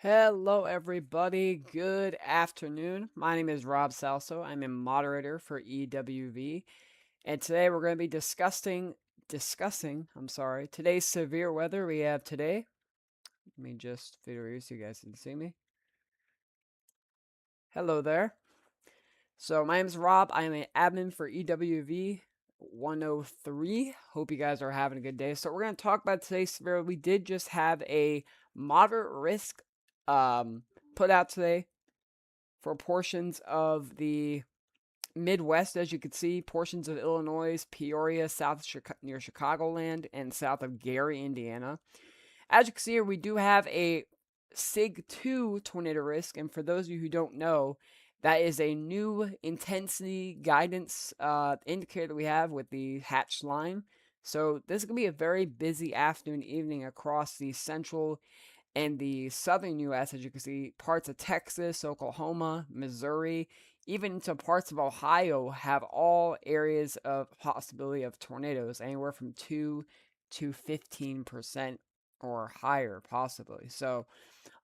Hello, everybody. Good afternoon. My name is Rob Salso. I'm a moderator for EWV, and today we're going to be discussing today's severe weather we have today. Let me just figure here so you guys can see me. Hello there. So my name is Rob. I am an admin for EWV 103. Hope you guys are having a good day. So we're going to talk about today's severe. We did just have a moderate risk put out today for portions of the Midwest, as you can see, portions of Illinois, Peoria, near Chicagoland, and south of Gary, Indiana. As you can see here, we do have a SIG 2 tornado risk, and for those of you who don't know, that is a new intensity guidance indicator that we have with the hatched line. So this is going to be a very busy afternoon, evening across the central and the southern U.S., as you can see, parts of Texas, Oklahoma, Missouri, even into parts of Ohio have all areas of possibility of tornadoes, anywhere from 2 to 15% or higher, possibly. So,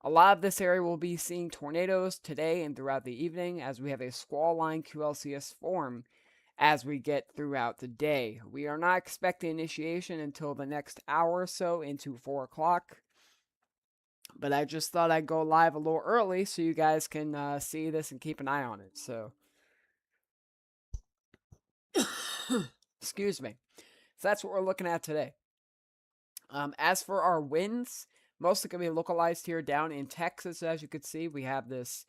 a lot of this area will be seeing tornadoes today and throughout the evening as we have a squall line QLCS form as we get throughout the day. We are not expecting initiation until the next hour or so into 4 o'clock. But I just thought I'd go live a little early so you guys can see this and keep an eye on it. So, excuse me. So that's what we're looking at today. As for our winds, mostly going to be localized here down in Texas. As you can see, we have this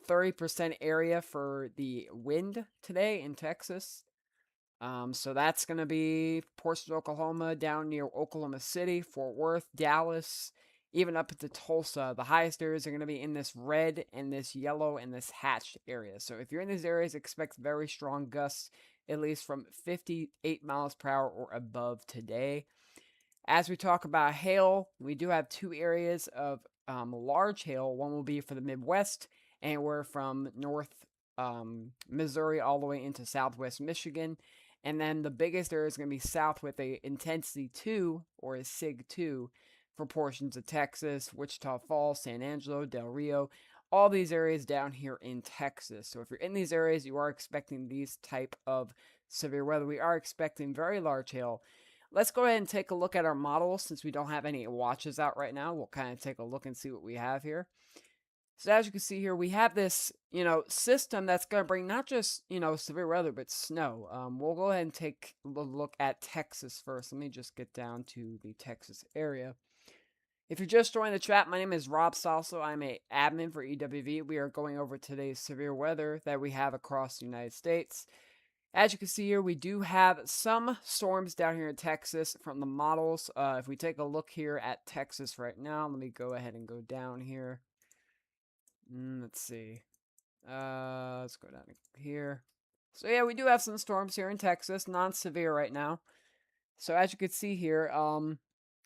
30% area for the wind today in Texas. So that's going to be portions of Oklahoma down near Oklahoma City, Fort Worth, Dallas, even up into Tulsa. The highest areas are going to be in this red and this yellow and this hatched area. So if you're in these areas, expect very strong gusts, at least from 58 miles per hour or above today. As we talk about hail, we do have two areas of large hail. One will be for the Midwest, anywhere from north Missouri all the way into southwest Michigan. And then the biggest area is going to be south with a intensity 2 or a SIG 2 for portions of Texas, Wichita Falls, San Angelo, Del Rio, all these areas down here in Texas. So if you're in these areas, you are expecting these type of severe weather. We are expecting very large hail. Let's go ahead and take a look at our model since we don't have any watches out right now. We'll kind of take a look and see what we have here. So as you can see here, we have this, system that's going to bring not just, severe weather, but snow. We'll go ahead and take a look at Texas first. Let me just get down to the Texas area. If you're just joining the chat, my name is Rob Salso. I'm a admin for EWV. We are going over today's severe weather that we have across the United States. As you can see here, we do have some storms down here in Texas from the models. If we take a look here at Texas right now, let me go ahead and go down here. Let's see. Let's go down here. So yeah, we do have some storms here in Texas, non-severe right now. So as you can see here,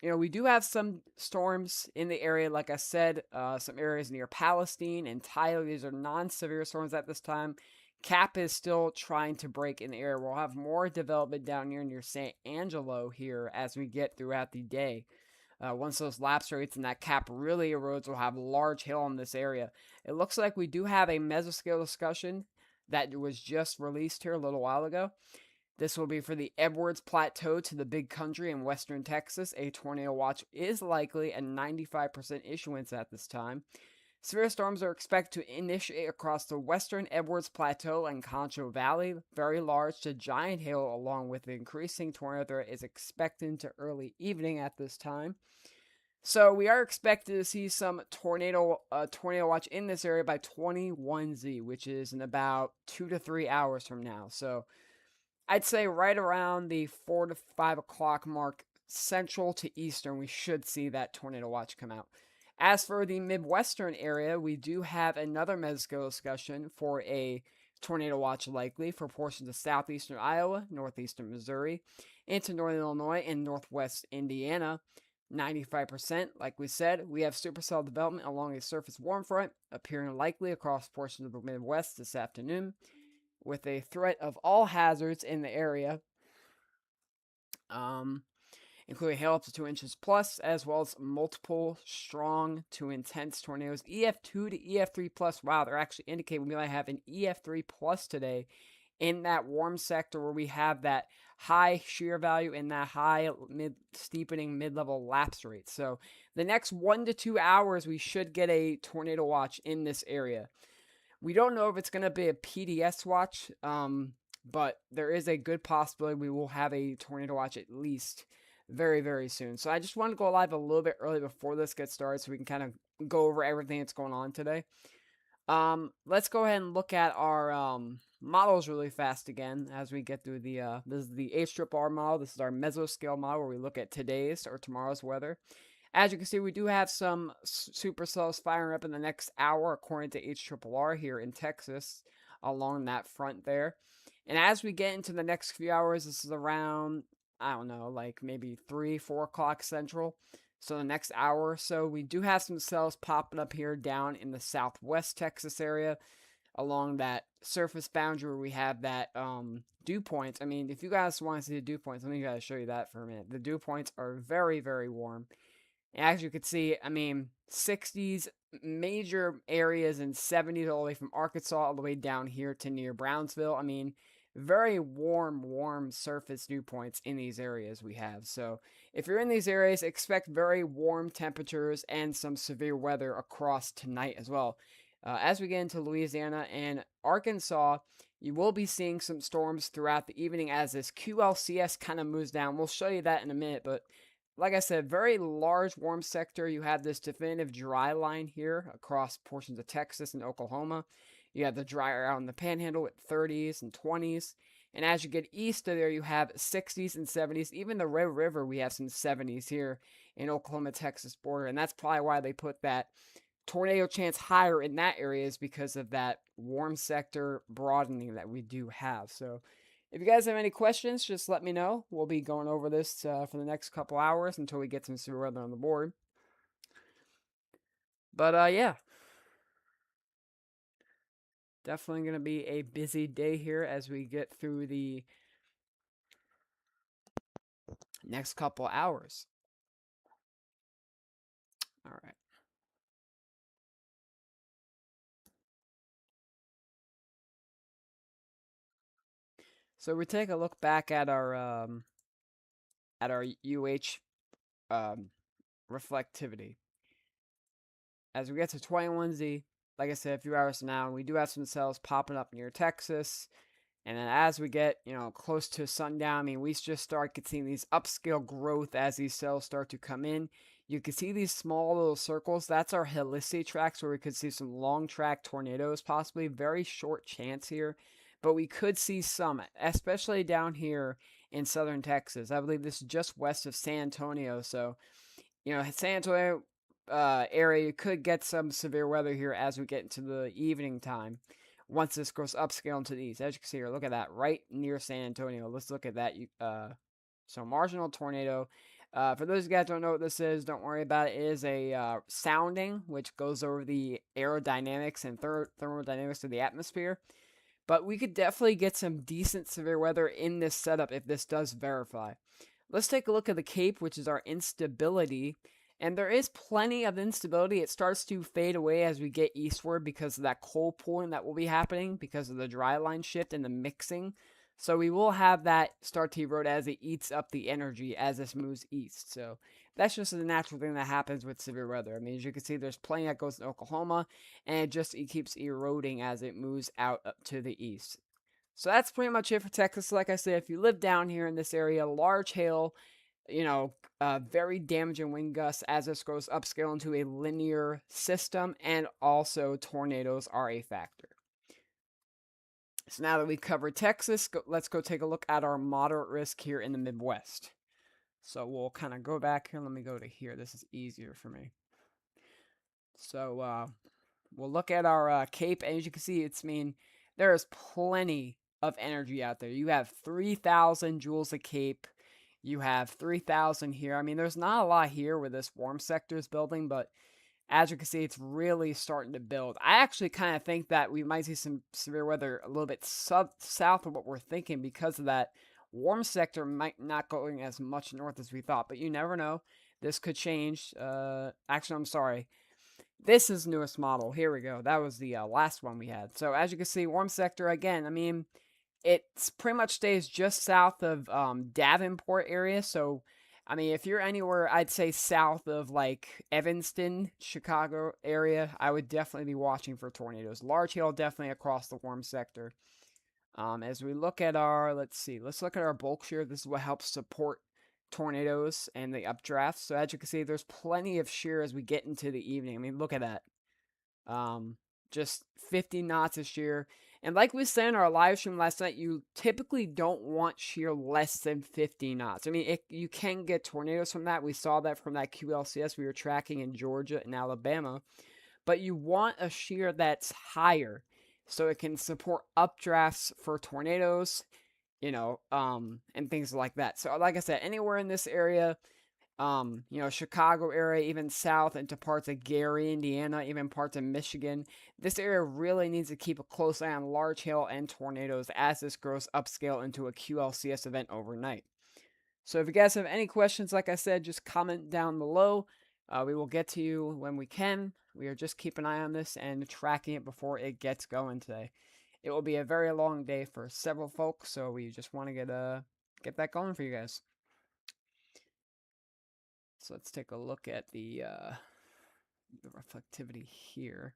we do have some storms in the area. Like I said, some areas near Palestine and Tyler. These are non-severe storms at this time. Cap is still trying to break in the area. We'll have more development down here near San Angelo here as we get throughout the day. Once those lapse rates and that cap really erodes, we'll have large hail in this area. It looks like we do have a mesoscale discussion that was just released here a little while ago. This will be for the Edwards Plateau to the Big Country in western Texas. A tornado watch is likely at 95% issuance at this time. Severe storms are expected to initiate across the western Edwards Plateau and Concho Valley. Very large to giant hail, along with increasing tornado threat, is expected into early evening at this time. So we are expected to see some tornado watch in this area by 21Z, which is in about 2 to 3 hours from now. So I'd say right around the 4 to 5 o'clock mark, central to eastern, we should see that tornado watch come out. As for the Midwestern area, we do have another mesoscale discussion for a tornado watch likely for portions of southeastern Iowa, northeastern Missouri, into northern Illinois and northwest Indiana. 95%, like we said, we have supercell development along a surface warm front appearing likely across portions of the Midwest this afternoon, with a threat of all hazards in the area. including hail up to 2 inches plus, as well as multiple strong to intense tornadoes. EF2 to EF3 plus. Wow, they're actually indicating we might have an EF3 plus today in that warm sector where we have that high shear value and that high steepening mid-level lapse rate. So the next 1 to 2 hours, we should get a tornado watch in this area. We don't know if it's going to be a PDS watch, but there is a good possibility we will have a tornado watch at least very, very soon. So I just want to go live a little bit early before this gets started so we can kind of go over everything that's going on today. Let's go ahead and look at our models really fast again as we get through the this is the HRRR model. This is our mesoscale model where we look at today's or tomorrow's weather. As you can see, we do have some supercells firing up in the next hour according to HRRR here in Texas along that front there. And as we get into the next few hours, this is around, I don't know, like maybe 3, 4 o'clock central. So the next hour or so, we do have some cells popping up here down in the southwest Texas area along that surface boundary where we have that dew points. I mean, if you guys want to see the dew points, let me guys show you that for a minute. The dew points are very, very warm. And as you can see, I mean, 60s major areas and 70s all the way from Arkansas all the way down here to near Brownsville. I mean, very warm surface dew points in these areas we have. So if you're in these areas, expect very warm temperatures and some severe weather across tonight as well. As we get into Louisiana and Arkansas, you will be seeing some storms throughout the evening as this QLCS kind of moves down. We'll show you that in a minute, but like I said, very large warm sector. You have this definitive dry line here across portions of Texas and Oklahoma. You have the drier out in the panhandle with 30s and 20s. And as you get east of there, you have 60s and 70s. Even the Red River, we have some 70s here in Oklahoma-Texas border. And that's probably why they put that tornado chance higher in that area, is because of that warm sector broadening that we do have. So if you guys have any questions, just let me know. We'll be going over this for the next couple hours until we get some severe weather on the board. But yeah. Definitely going to be a busy day here as we get through the next couple hours. All right. So we take a look back at our UH reflectivity. As we get to 21Z, like I said, a few hours from now, we do have some cells popping up near Texas. And then as we get, close to sundown, I mean, we just start seeing these upscale growth as these cells start to come in. You can see these small little circles. That's our helicity tracks where we could see some long track tornadoes, possibly. Very short chance here. But we could see some, especially down here in southern Texas. I believe this is just west of San Antonio. So, San Antonio area, you could get some severe weather here as we get into the evening time. Once this goes upscale into the east, as you can see here, look at that, right near San Antonio. Let's look at that. So marginal tornado. For those of you guys who don't know what this is, don't worry about it. It is a sounding which goes over the aerodynamics and thermodynamics of the atmosphere. But we could definitely get some decent severe weather in this setup if this does verify. Let's take a look at the Cape, which is our instability. And there is plenty of instability. It starts to fade away as we get eastward because of that cold pooling that will be happening because of the dry line shift and the mixing. So we will have that start to erode as it eats up the energy as this moves east. So that's just a natural thing that happens with severe weather. I mean, as you can see, there's plenty that goes to Oklahoma, and it keeps eroding as it moves out up to the east. So that's pretty much it for Texas. Like I said, if you live down here in this area, large hail, very damaging wind gusts as this goes upscale into a linear system, and also tornadoes are a factor. So now that we've covered Texas, let's go take a look at our moderate risk here in the Midwest. So we'll kind of go back here. Let me go to here. This is easier for me. So we'll look at our Cape, and as you can see, there is plenty of energy out there. You have 3,000 joules of Cape. You have 3,000 here. I mean, there's not a lot here where this warm sector is building, but as you can see, it's really starting to build. I actually kind of think that we might see some severe weather a little bit south of what we're thinking because of that Warm sector might not going as much north as we thought, but you never know. This could change. Actually, I'm sorry. This is newest model. Here we go. That was the last one we had. So as you can see, warm sector again. I mean, it's pretty much stays just south of Davenport area. So, I mean, if you're anywhere, I'd say south of like Evanston, Chicago area, I would definitely be watching for tornadoes. Large hail definitely across the warm sector. As we look at our, let's look at our bulk shear. This is what helps support tornadoes and the updrafts. So as you can see, there's plenty of shear as we get into the evening. I mean, look at that. Um, just 50 knots of shear. And like we said in our live stream last night, you typically don't want shear less than 50 knots. I mean, you can get tornadoes from that. We saw that from that QLCS we were tracking in Georgia and Alabama. But you want a shear that's higher so it can support updrafts for tornadoes, and things like that. So, like I said, anywhere in this area, Chicago area, even south into parts of Gary, Indiana, even parts of Michigan. This area really needs to keep a close eye on large hail and tornadoes as this grows upscale into a QLCS event overnight. So if you guys have any questions, like I said, just comment down below. We will get to you when we can. We are just keeping an eye on this and tracking it before it gets going today. It will be a very long day for several folks, so we just want to get that going for you guys. So let's take a look at the reflectivity here.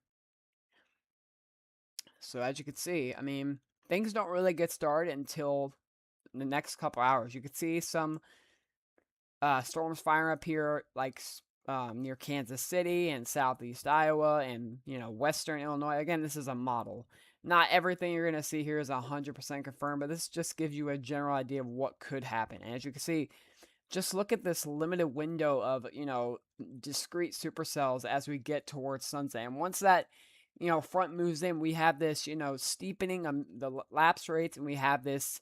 So as you can see, I mean, things don't really get started until the next couple hours. You can see some storms firing up here, like near Kansas City and southeast Iowa and, western Illinois. Again, this is a model. Not everything you're going to see here is 100% confirmed, but this just gives you a general idea of what could happen. And as you can see, just look at this limited window of, discrete supercells as we get towards sunset. And once that, front moves in, we have this, steepening of the lapse rates, and we have this,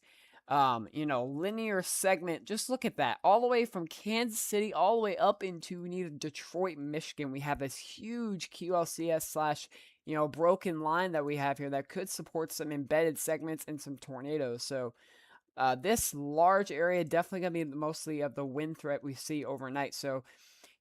linear segment. Just look at that. All the way from Kansas City, all the way up into near Detroit, Michigan. We have this huge QLCS slash, broken line that we have here that could support some embedded segments and some tornadoes. So, this large area definitely going to be mostly of the wind threat we see overnight. So,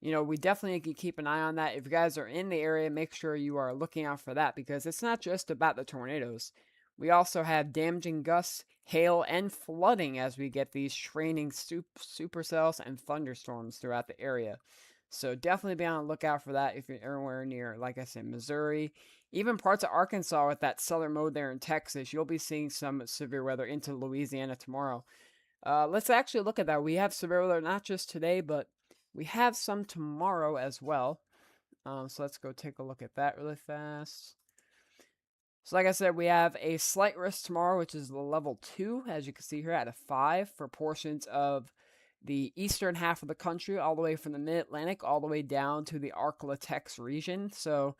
we definitely can keep an eye on that. If you guys are in the area, make sure you are looking out for that because it's not just about the tornadoes. We also have damaging gusts, hail, and flooding as we get these training supercells and thunderstorms throughout the area. So definitely be on the lookout for that if you're anywhere near, like I said, Missouri, even parts of Arkansas with that southern mode there in Texas. You'll be seeing some severe weather into Louisiana tomorrow. Let's actually look at that. We have severe weather not just today, but we have some tomorrow as well. So let's go take a look at that really fast. So like I said, we have a slight risk tomorrow, which is the level 2, as you can see here at a 5 for portions of the eastern half of the country, all the way from the mid-Atlantic, all the way down to the Arklatex region. So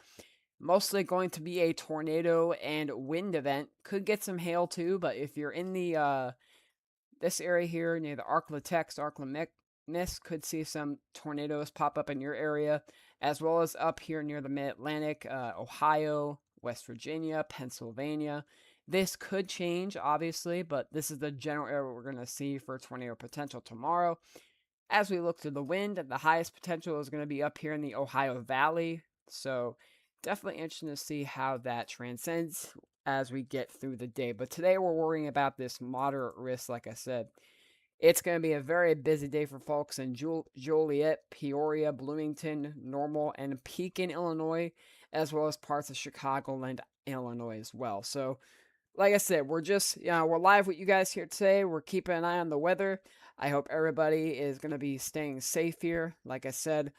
mostly going to be a tornado and wind event. Could get some hail too, but if you're in the this area here near the Arklatex, Arklamis, could see some tornadoes pop up in your area, as well as up here near the mid-Atlantic, Ohio, West Virginia, Pennsylvania. This could change, obviously, but this is the general area we're going to see for tornado potential tomorrow. As we look to the wind, the highest potential is going to be up here in the Ohio Valley. So definitely interesting to see how that transcends as we get through the day. But today we're worrying about this moderate risk, like I said. It's going to be a very busy day for folks in Joliet, Peoria, Bloomington, Normal, and Pekin, Illinois, as well as parts of Chicagoland, Illinois as well. So like I said, we're live with you guys here today. We're keeping an eye on the weather. I hope everybody is going to be staying safe here. Like I said,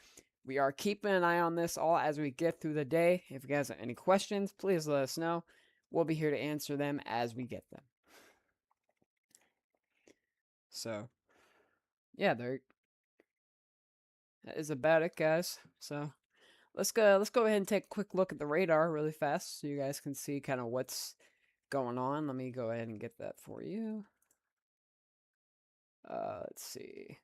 we are keeping an eye on this all as we get through the day. If you guys have any questions, please let us know. We'll be here to answer them as we get them. So, yeah, that is about it, guys. So, let's go ahead and take a quick look at the radar really fast so you guys can see kind of what's going on. Let me go ahead and get that for you. Let's see.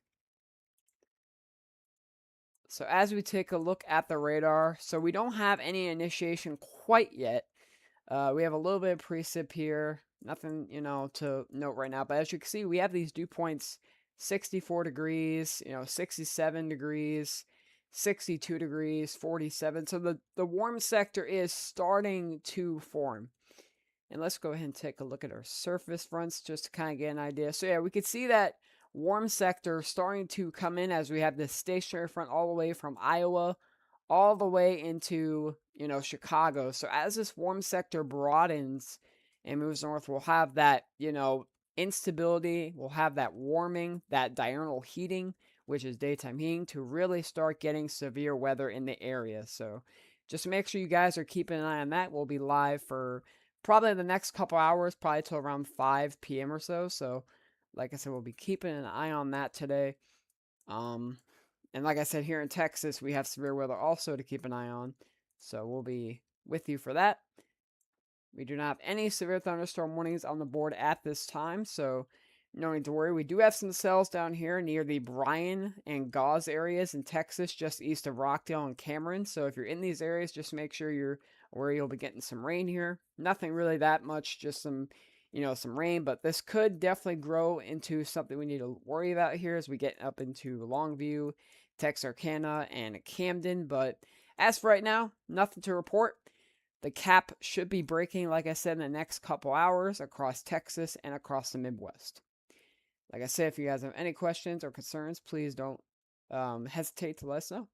So as we take a look at the radar, so we don't have any initiation quite yet. We have a little bit of precip here, Nothing, to note right now. But as you can see, we have these dew points 64 degrees, 67 degrees, 62 degrees, 47. So the warm sector is starting to form. And let's go ahead and take a look at our surface fronts just to kind of get an idea. So yeah, we can see that warm sector starting to come in as we have this stationary front all the way from Iowa all the way into, Chicago. So as this warm sector broadens and moves north, we'll have that, instability, we'll have that warming, that diurnal heating, which is daytime heating, to really start getting severe weather in the area. So just make sure you guys are keeping an eye on that. We'll be live for probably the next couple hours, probably till around 5 p.m. or so. So, like I said, we'll be keeping an eye on that today. Um, and like I said, here in Texas, we have severe weather also to keep an eye on. So we'll be with you for that. We do not have any severe thunderstorm warnings on the board at this time, so no need to worry. We do have some cells down here near the Bryan and Gause areas in Texas, just east of Rockdale and Cameron. So if you're in these areas, just make sure you're aware you'll be getting some rain here. Nothing really that much, just some rain, but this could definitely grow into something we need to worry about here as we get up into Longview, Texarkana, and Camden. But as for right now, nothing to report. The cap should be breaking, like I said, in the next couple hours across Texas and across the Midwest. Like I said, if you guys have any questions or concerns, please don't hesitate to let us know.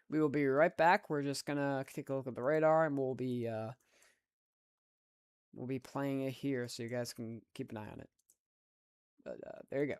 We will be right back. We're just gonna take a look at the radar, and we'll be playing it here, so you guys can keep an eye on it. But there you go.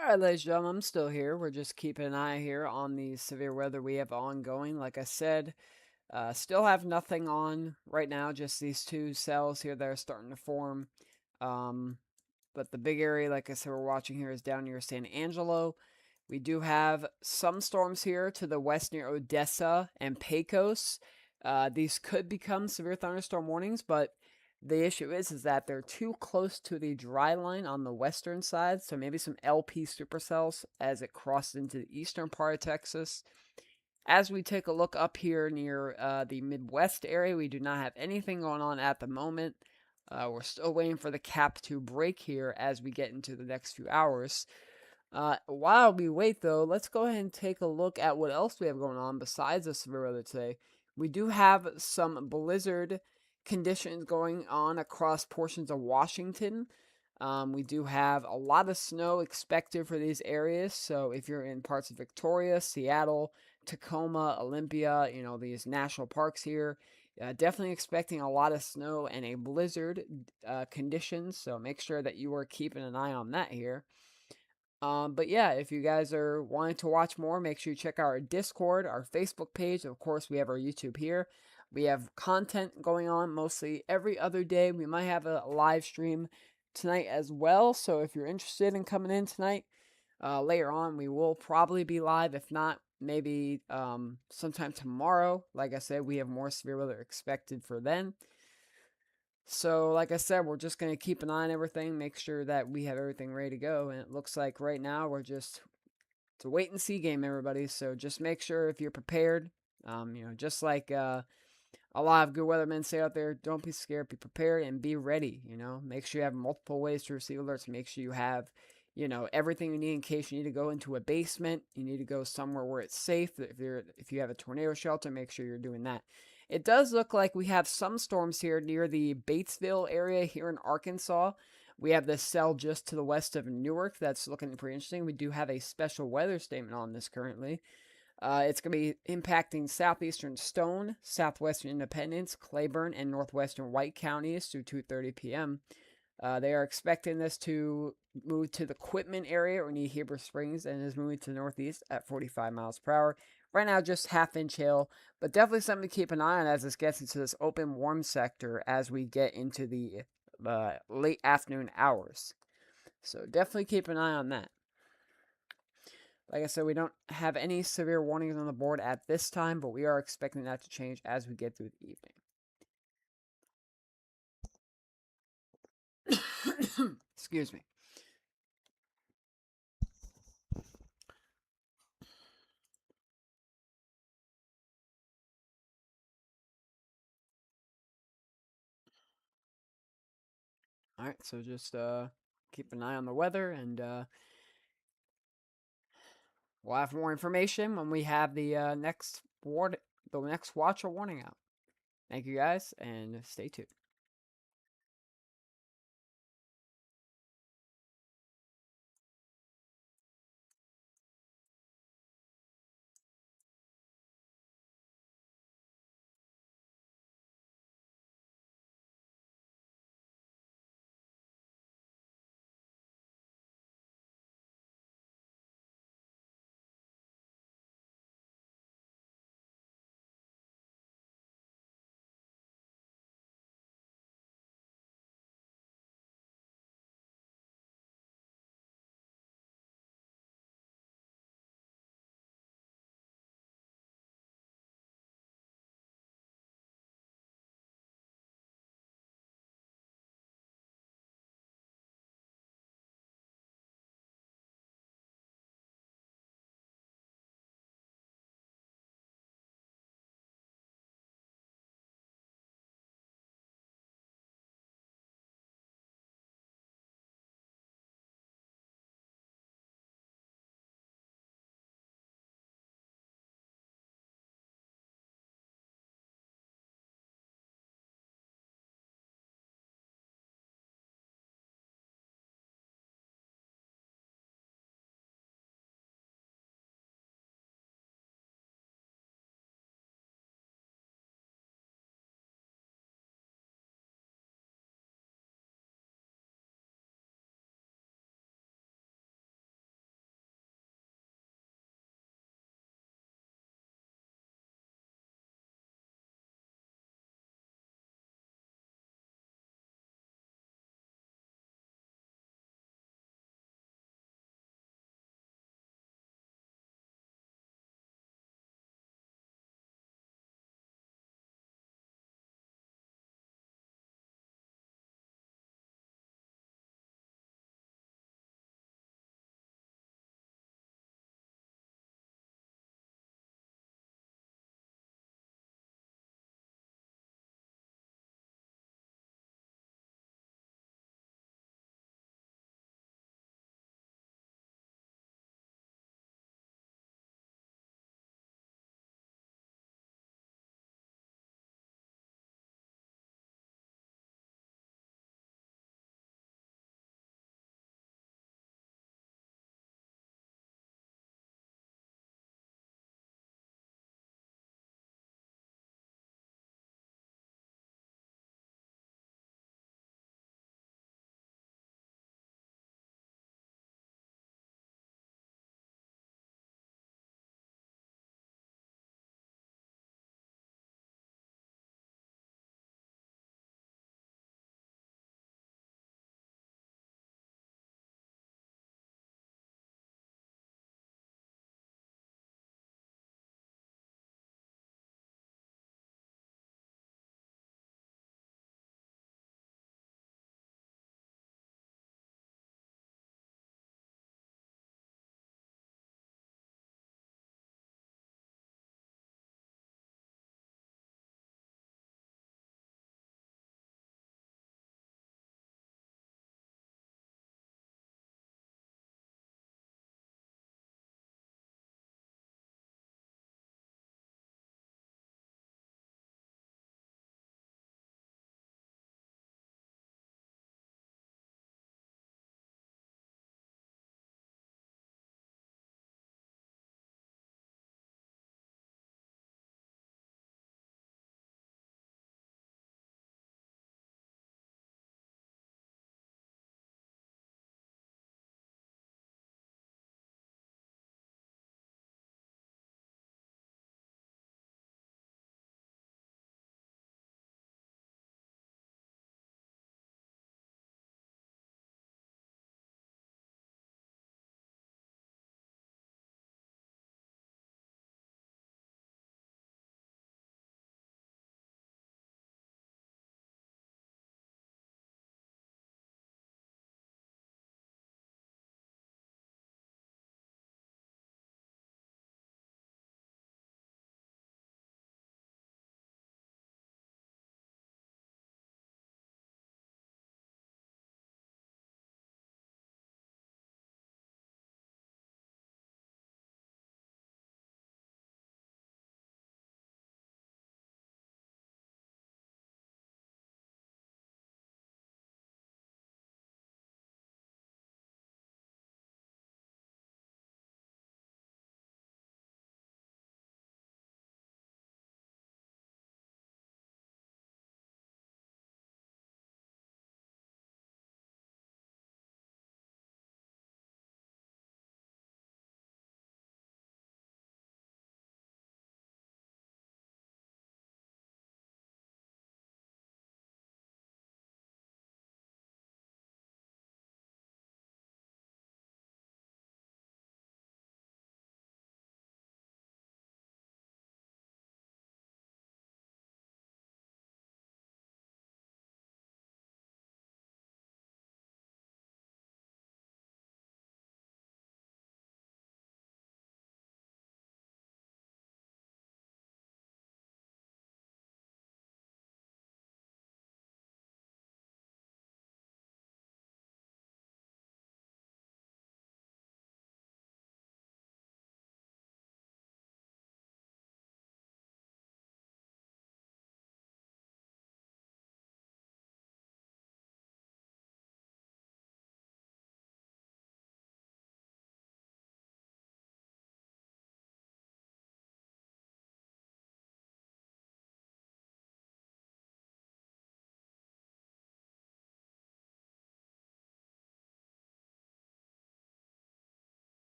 All right, ladies and gentlemen, I'm still here. We're just keeping an eye here on the severe weather we have ongoing. Like I said, still have nothing on right now, just these two cells here that are starting to form. Um, but the big area, like I said, we're watching here is down near San Angelo. We do have some storms here to the west near Odessa and Pecos. These could become severe thunderstorm warnings, but the issue is that they're too close to the dry line on the western side, so maybe some LP supercells as it crosses into the eastern part of Texas. As we take a look up here near the Midwest area, we do not have anything going on at the moment. We're still waiting for the cap to break here as we get into the next few hours. While we wait, though, let's go ahead and take a look at what else we have going on besides the severe weather today. We do have some blizzard conditions going on across portions of Washington. We do have a lot of snow expected for these areas. So if you're in parts of Victoria, Seattle, Tacoma, Olympia, these national parks here, definitely expecting a lot of snow and a blizzard conditions. So make sure that you are keeping an eye on that here. But yeah, if you guys are wanting to watch more, make sure you check out our Discord, our Facebook page. Of course, we have our YouTube here. We have content going on mostly every other day. We might have a live stream tonight as well. So if you're interested in coming in tonight, later on, we will probably be live. If not, maybe sometime tomorrow. Like I said, we have more severe weather expected for then. So, like I said, we're just going to keep an eye on everything, make sure that we have everything ready to go. And it looks like right now it's a wait and see game, everybody. So just make sure if you're prepared, just like a lot of good weathermen say out there, don't be scared, be prepared, and be ready. Make sure you have multiple ways to receive alerts. Make sure you have, everything you need in case you need to go into a basement. You need to go somewhere where it's safe. If you have a tornado shelter, make sure you're doing that. It does look like we have some storms here near the Batesville area here in Arkansas. We have this cell just to the west of Newark that's looking pretty interesting. We do have a special weather statement on this currently. It's going to be impacting southeastern Stone, southwestern Independence, Claiborne, and northwestern White counties through 2:30 p.m. They are expecting this to move to the Quitman area or near Heber Springs and is moving to the northeast at 45 miles per hour. Right now, just half-inch hail, but definitely something to keep an eye on as this gets into this open warm sector as we get into the late afternoon hours. So definitely keep an eye on that. Like I said, we don't have any severe warnings on the board at this time, but we are expecting that to change as we get through the evening. Excuse me. All right, so just keep an eye on the weather, and we'll have more information when we have the the next watch or warning out. Thank you guys, and stay tuned.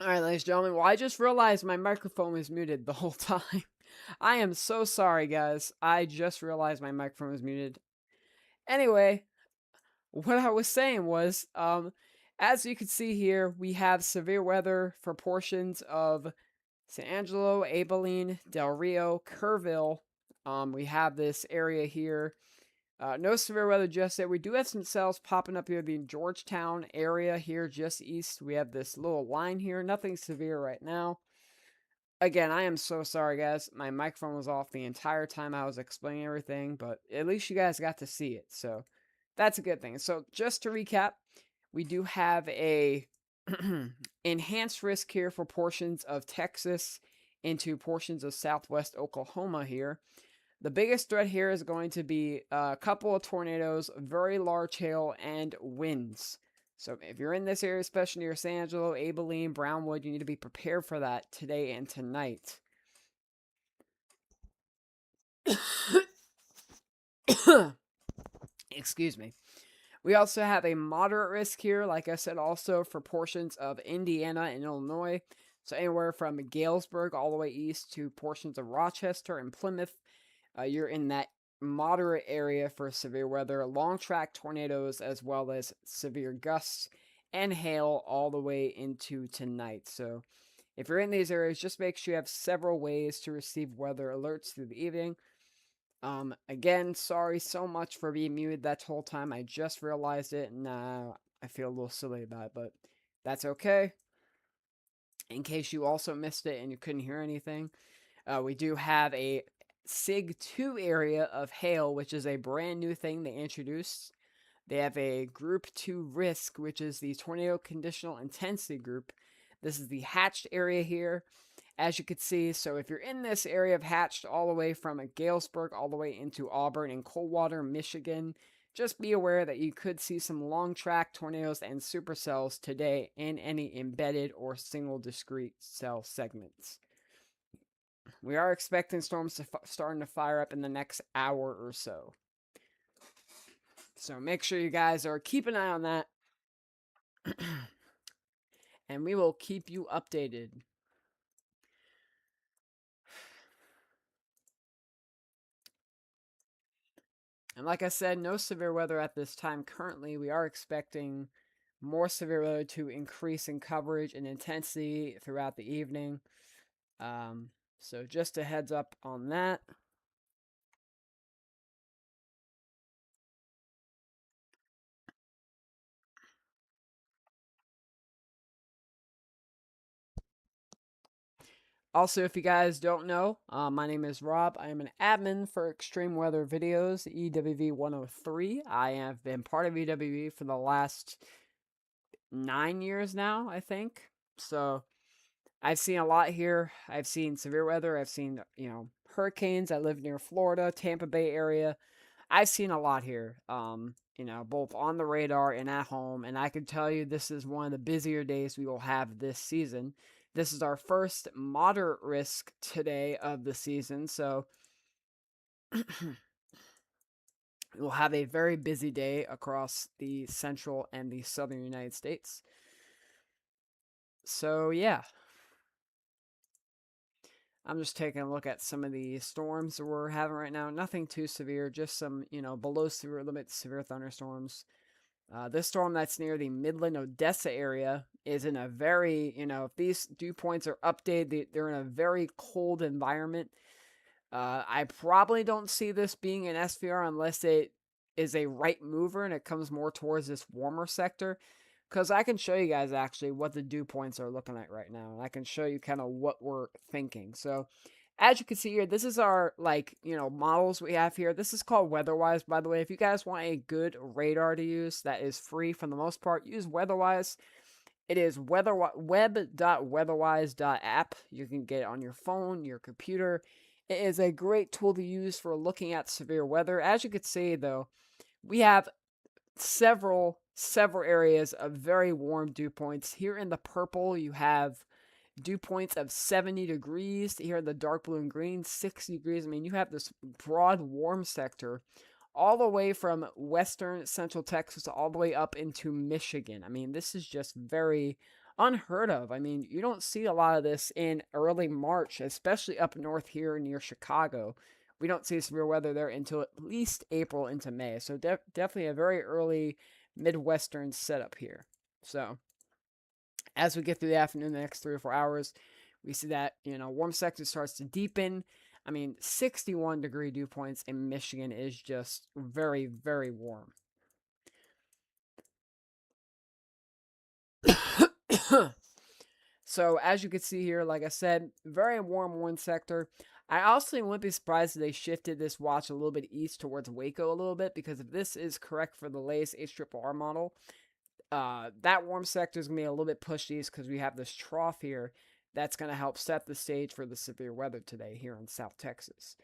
Alright, ladies and gentlemen, well, I just realized my microphone was muted the whole time. I am so sorry, guys. I just realized my microphone was muted. Anyway, what I was saying was, as you can see here, we have severe weather for portions of San Angelo, Abilene, Del Rio, Kerrville. We have this area here. No severe weather just yet. We do have some cells popping up here. The Georgetown area here just east. We have this little line here. Nothing severe right now. Again, I am so sorry, guys. My microphone was off the entire time I was explaining everything, but at least you guys got to see it. So that's a good thing. So just to recap, we do have a enhanced risk here for portions of Texas into portions of southwest Oklahoma here. The biggest threat here is going to be a couple of tornadoes, very large hail, and winds. So if you're in this area, especially near San Angelo, Abilene, Brownwood, you need to be prepared for that today and tonight. Excuse me. We also have a moderate risk here, like I said, also for portions of Indiana and Illinois. So anywhere from Galesburg all the way east to portions of Rochester and Plymouth. You're in that moderate area for severe weather, long track tornadoes, as well as severe gusts and hail all the way into tonight. So if you're in these areas, just make sure you have several ways to receive weather alerts through the evening. Again, sorry so much for being muted that whole time. I just realized it, and I feel a little silly about it, but that's okay. In case you also missed it and you couldn't hear anything, we do have a SIG 2 area of hail, which is a brand new thing they introduced. They have a Group 2 risk, which is the tornado conditional intensity group. This is the hatched area here, as you can see. So if you're in this area of hatched all the way from Galesburg all the way into Auburn and Coldwater, Michigan, just be aware that you could see some long track tornadoes and supercells today in any embedded or single discrete cell segments. We are expecting storms to starting to fire up in the next hour or so. So make sure you guys are keep an eye on that. And we will keep you updated. And like I said, no severe weather at this time currently. We are expecting more severe weather to increase in coverage and intensity throughout the evening. So just a heads up on that. Also, if you guys don't know, my name is Rob. I am an admin for Extreme Weather Videos, EWV 103. I have been part of EWV for the last 9 years now, I think. So I've seen a lot here. I've seen severe weather. I've seen, hurricanes. I live near Florida, Tampa Bay area. I've seen a lot here, both on the radar and at home. And I can tell you this is one of the busier days we will have this season. This is our first moderate risk today of the season. So we'll have a very busy day across the central and the southern United States. So, yeah. I'm just taking a look at some of the storms that we're having right now. Nothing too severe, just some, below severe limit severe thunderstorms. This storm that's near the Midland, Odessa area is in a very, if these dew points are updated, they're in a very cold environment. I probably don't see this being an SVR unless it is a right mover and it comes more towards this warmer sector. Because I can show you guys actually what the dew points are looking at right now. And I can show you kind of what we're thinking. So as you can see here, this is our, models we have here. This is called WeatherWise, by the way. If you guys want a good radar to use that is free for the most part, use WeatherWise. It is web.weatherwise.app. You can get it on your phone, your computer. It is a great tool to use for looking at severe weather. As you can see, though, we have several areas of very warm dew points. Here in the purple, you have dew points of 70 degrees. Here in the dark blue and green, 60 degrees. I mean, you have this broad warm sector all the way from western central Texas all the way up into Michigan. I mean, this is just very unheard of. I mean, you don't see a lot of this in early March, especially up north here near Chicago. We don't see severe weather there until at least April into May. So definitely a very early Midwestern setup here. So as we get through the afternoon, the next 3 or 4 hours, we see that, warm sector starts to deepen. I mean, 61-degree dew points in Michigan is just very, very warm. So as you can see here, like I said, very warm wind sector. I also wouldn't be surprised if they shifted this watch a little bit east towards Waco a little bit, because if this is correct for the latest HRRR model, that warm sector is going to be a little bit pushed east because we have this trough here that's going to help set the stage for the severe weather today here in South Texas.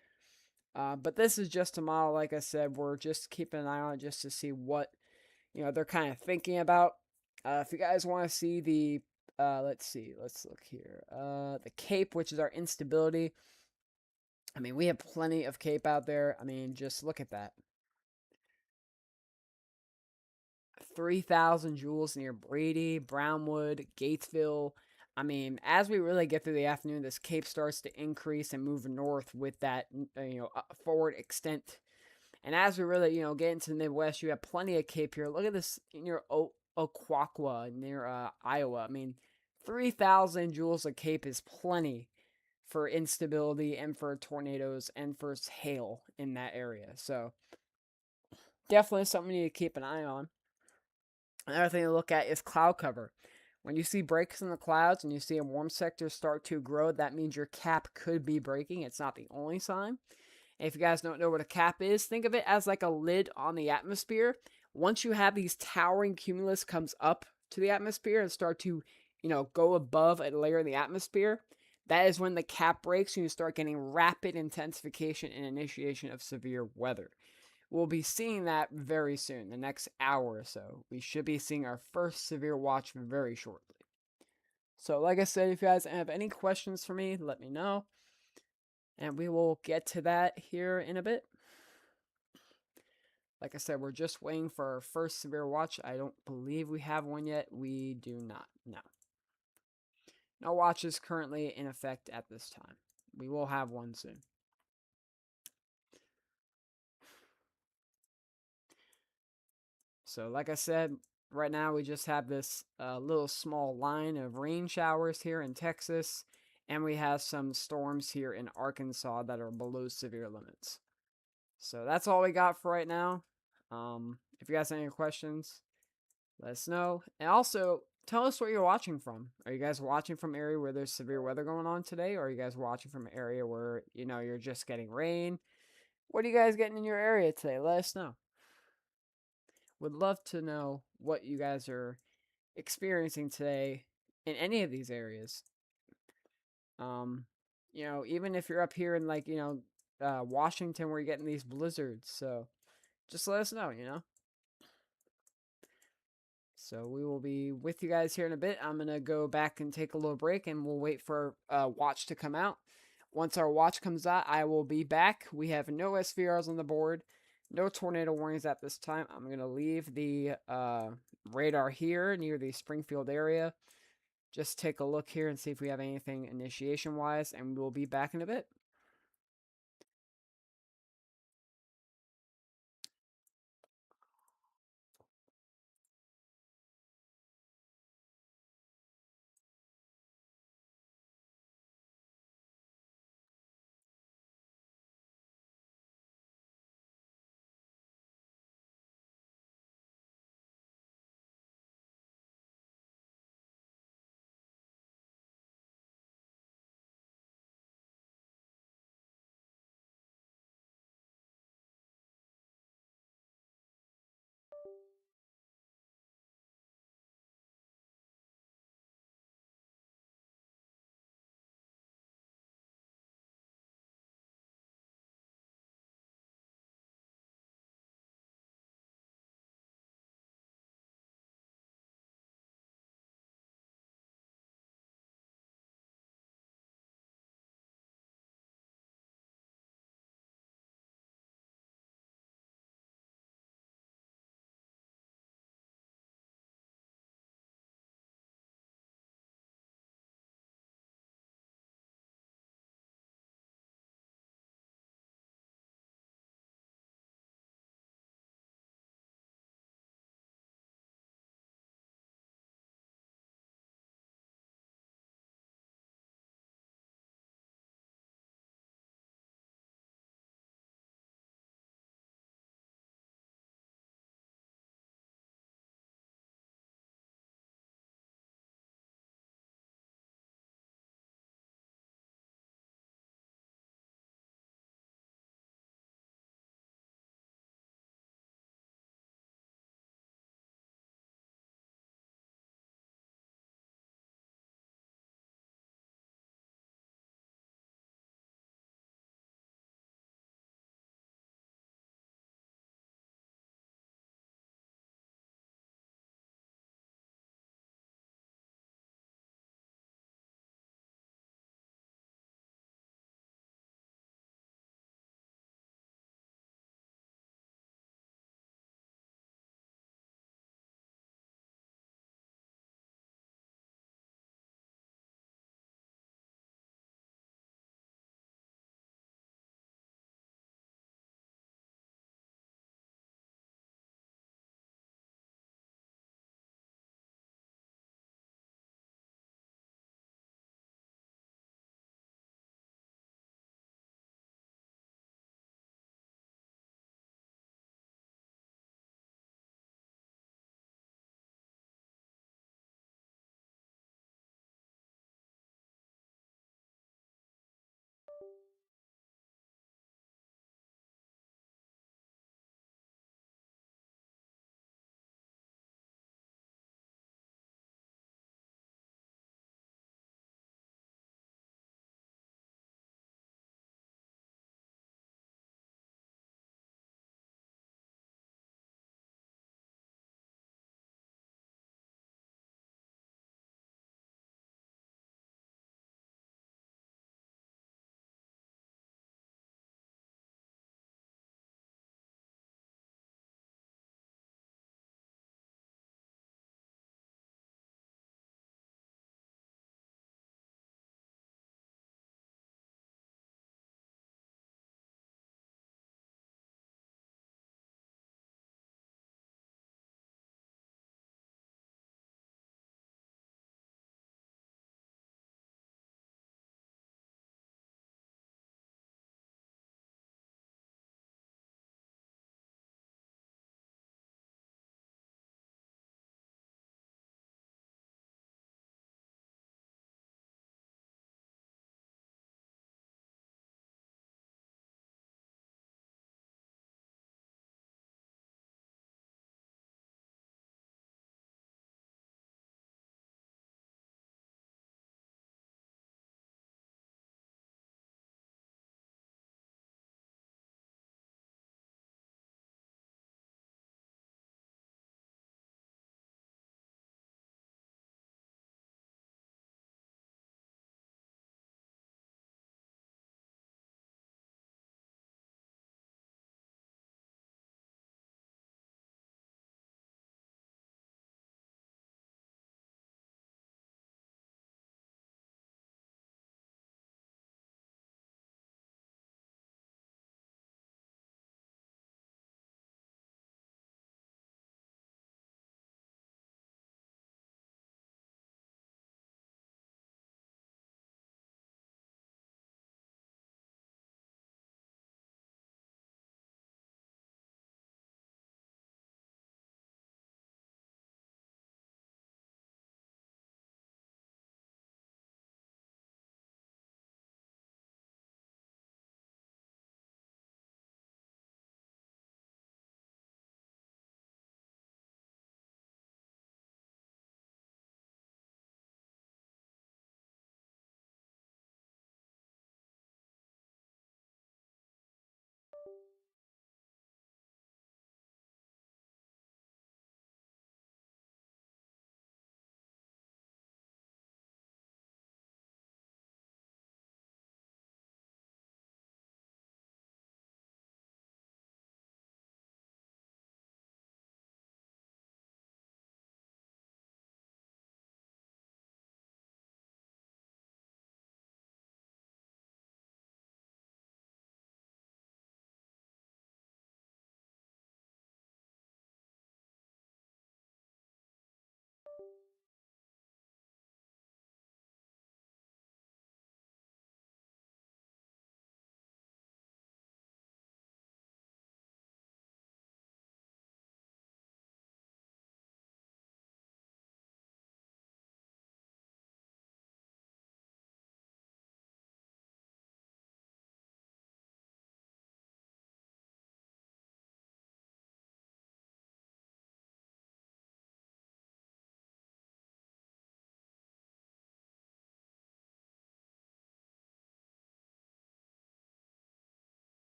But this is just a model, like I said, we're just keeping an eye on it just to see what they're kind of thinking about. If you guys want to see the let's see, let's look here. The CAPE, which is our instability. I mean, we have plenty of CAPE out there. I mean, just look at that. 3,000 joules near Brady, Brownwood, Gatesville. I mean, as we really get through the afternoon, this CAPE starts to increase and move north with that, forward extent. And as we really, get into the Midwest, you have plenty of CAPE here. Look at this near Occoquan, near Iowa. I mean, 3,000 joules of CAPE is plenty for instability and for tornadoes and for hail in that area. So definitely something we need to keep an eye on. Another thing to look at is cloud cover. When you see breaks in the clouds and you see a warm sector start to grow, that means your cap could be breaking. It's not the only sign. And if you guys don't know what a cap is, think of it as like a lid on the atmosphere. Once you have these towering cumulus comes up to the atmosphere and start to, go above a layer in the atmosphere, that is when the cap breaks and you start getting rapid intensification and initiation of severe weather. We'll be seeing that very soon, the next hour or so. We should be seeing our first severe watch very shortly. So, like I said, if you guys have any questions for me, let me know. And we will get to that here in a bit. Like I said, we're just waiting for our first severe watch. I don't believe we have one yet. We do not. No. No watches currently in effect at this time. We will have one soon. So, like I said, right now we just have this little small line of rain showers here in Texas, and we have some storms here in Arkansas that are below severe limits. So that's all we got for right now. If you guys have any questions, let us know. And also, tell us where you're watching from. Are you guys watching from an area where there's severe weather going on today? Or are you guys watching from an area where, you're just getting rain? What are you guys getting in your area today? Let us know. Would love to know what you guys are experiencing today in any of these areas. Even if you're up here in Washington where you're getting these blizzards. So just let us know. So we will be with you guys here in a bit. I'm going to go back and take a little break and we'll wait for watch to come out. Once our watch comes out, I will be back. We have no SVRs on the board, no tornado warnings at this time. I'm going to leave the radar here near the Springfield area. Just take a look here and see if we have anything initiation-wise, and we'll be back in a bit.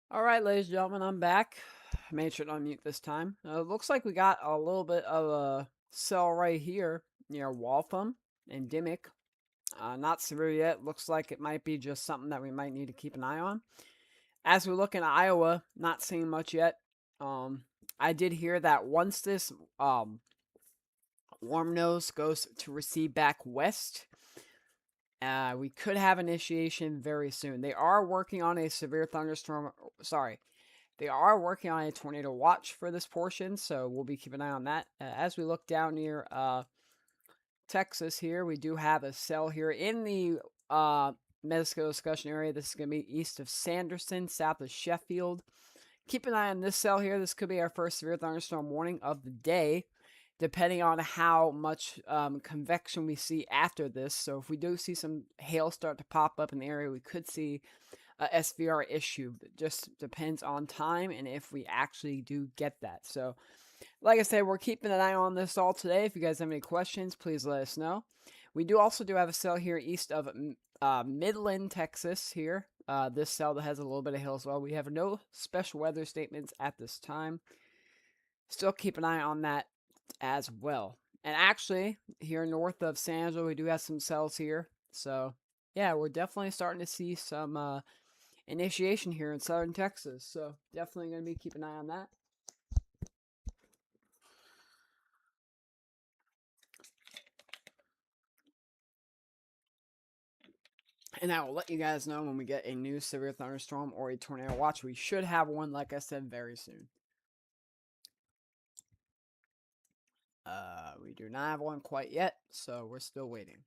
All right, ladies and gentlemen, I'm back. I made sure to unmute this time. Looks like we got a little bit of a cell right here near Waltham and Dimmick. Not severe yet. Looks like it might be just something that we might need to keep an eye on. As we look in Iowa, not seeing much yet. Um, I did hear that once this warm nose goes to recede back west, we could have initiation very soon. They are working on a severe thunderstorm. Sorry, they are working on a tornado watch for this portion, so we'll be keeping an eye on that. As we look down near Texas here, we do have a cell here in the Mezco discussion area. This is going to be east of Sanderson, south of Sheffield. Keep an eye on this cell here. This could be our first severe thunderstorm warning of the day, depending on how much convection we see after this. So if we do see some hail start to pop up in the area, we could see a SVR issue. It just depends on time and if we actually do get that. So, like I said, we're keeping an eye on this all today. If you guys have any questions, please let us know. We do have a cell here east of Midland, Texas. Here, this cell that has a little bit of hail as well. We have no special weather statements at this time. Still keep an eye on that as well. And actually, here north of San Angelo, we do have some cells here. So, yeah, we're definitely starting to see some initiation here in southern Texas. So, definitely going to be keeping an eye on that. And I will let you guys know when we get a new severe thunderstorm or a tornado watch. We should have one, like I said, very soon. We do not have one quite yet, so we're still waiting.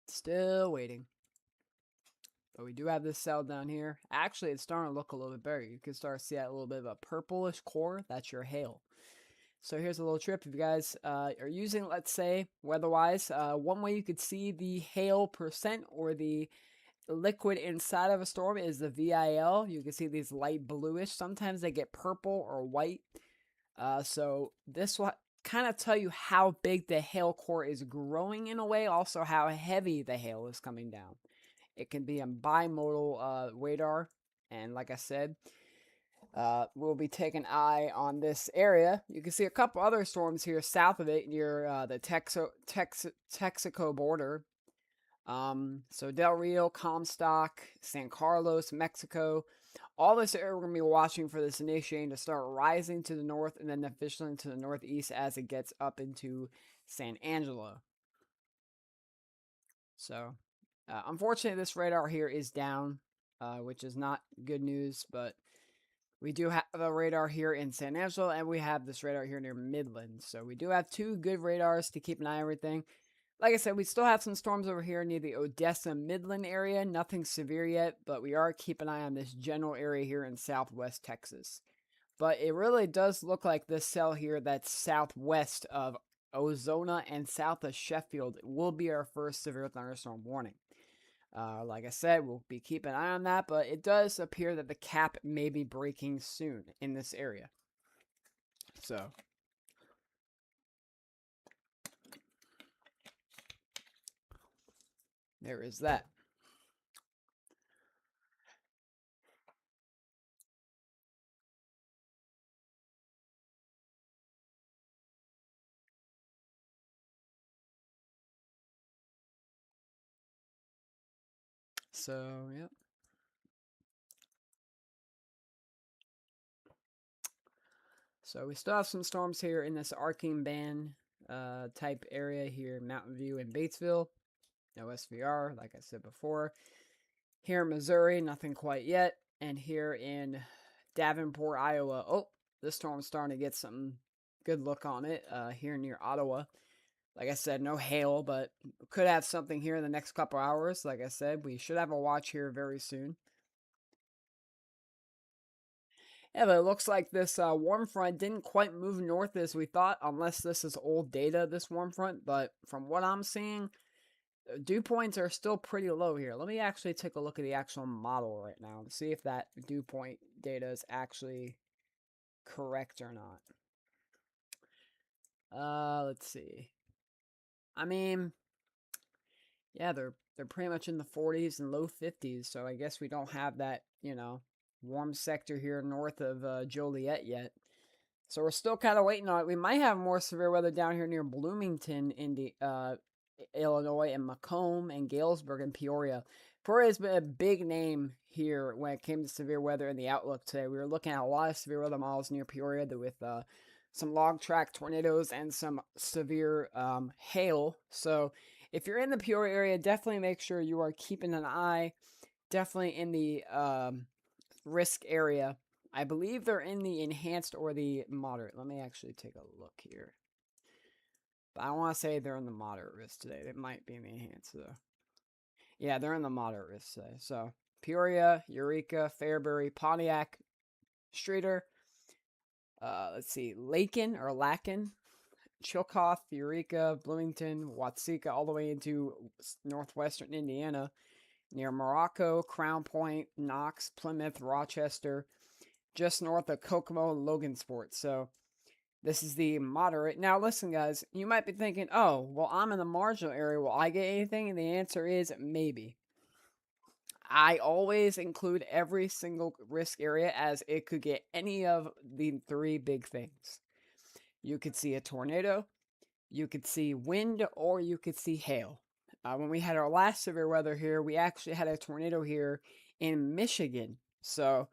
Still waiting. But we do have this cell down here. Actually, it's starting to look a little bit better. You can start to see that little bit of a purplish core. That's your hail. So here's a little trip. If you guys are using, let's say, weather-wise, one way you could see the hail percent or the liquid inside of a storm is the VIL. You can see these light bluish. Sometimes they get purple or white. So this will kind of tell you how big the hail core is growing in a way. Also, how heavy the hail is coming down. It can be a bimodal radar. And like I said, we'll be taking an eye on this area. You can see a couple other storms here south of it near the Texaco border. So Del Rio, Comstock, San Carlos, Mexico. All this area we're going to be watching for this initiating to start rising to the north and then officially to the northeast as it gets up into San Angelo. So, unfortunately, this radar here is down, which is not good news, but we do have a radar here in San Angelo, and we have this radar here near Midland. So we do have two good radars to keep an eye on everything. Like I said, we still have some storms over here near the Odessa Midland area. Nothing severe yet, but we are keeping an eye on this general area here in southwest Texas. But it really does look like this cell here that's southwest of Ozona and south of Sheffield will be our first severe thunderstorm warning. Like I said, we'll be keeping an eye on that, but it does appear that the cap may be breaking soon in this area. So, there is that. So, yep. So we still have some storms here in this arcing band type area here, Mountain View and Batesville. No SVR, like I said before. Here in Missouri, nothing quite yet. And here in Davenport, Iowa, oh, this storm's starting to get some good look on it here near Ottawa. Like I said, no hail, but could have something here in the next couple hours. Like I said, we should have a watch here very soon. Yeah, but it looks like this warm front didn't quite move north as we thought, unless this is old data, this warm front. But from what I'm seeing, dew points are still pretty low here. Let me actually take a look at the actual model right now and see if that dew point data is actually correct or not. Let's see. I mean, yeah, they're pretty much in the 40s and low 50s, so I guess we don't have that, warm sector here north of Joliet yet. So we're still kind of waiting on it. We might have more severe weather down here near Bloomington, Illinois, and Macomb and Galesburg and Peoria. Peoria has been a big name here when it came to severe weather in the outlook today. We were looking at a lot of severe weather models near Peoria with some log track tornadoes and some severe hail. So if you're in the Peoria area, definitely make sure you are keeping an eye. Definitely in the risk area. I believe they're in the enhanced or the moderate. Let me actually take a look here. But I want to say they're in the moderate risk today. They might be in the enhanced though. Yeah, they're in the moderate risk today. So Peoria, Eureka, Fairbury, Pontiac, Streator. Let's see, Lakin, Chillicothe, Eureka, Bloomington, Watseka, all the way into northwestern Indiana, near Morocco, Crown Point, Knox, Plymouth, Rochester, just north of Kokomo and Logansport. So this is the moderate. Now, listen, guys, you might be thinking, oh, well, I'm in the marginal area. Will I get anything? And the answer is maybe. I always include every single risk area as it could get any of the three big things. You could see a tornado, you could see wind, or you could see hail. When we had our last severe weather here, we actually had a tornado here in Michigan. So,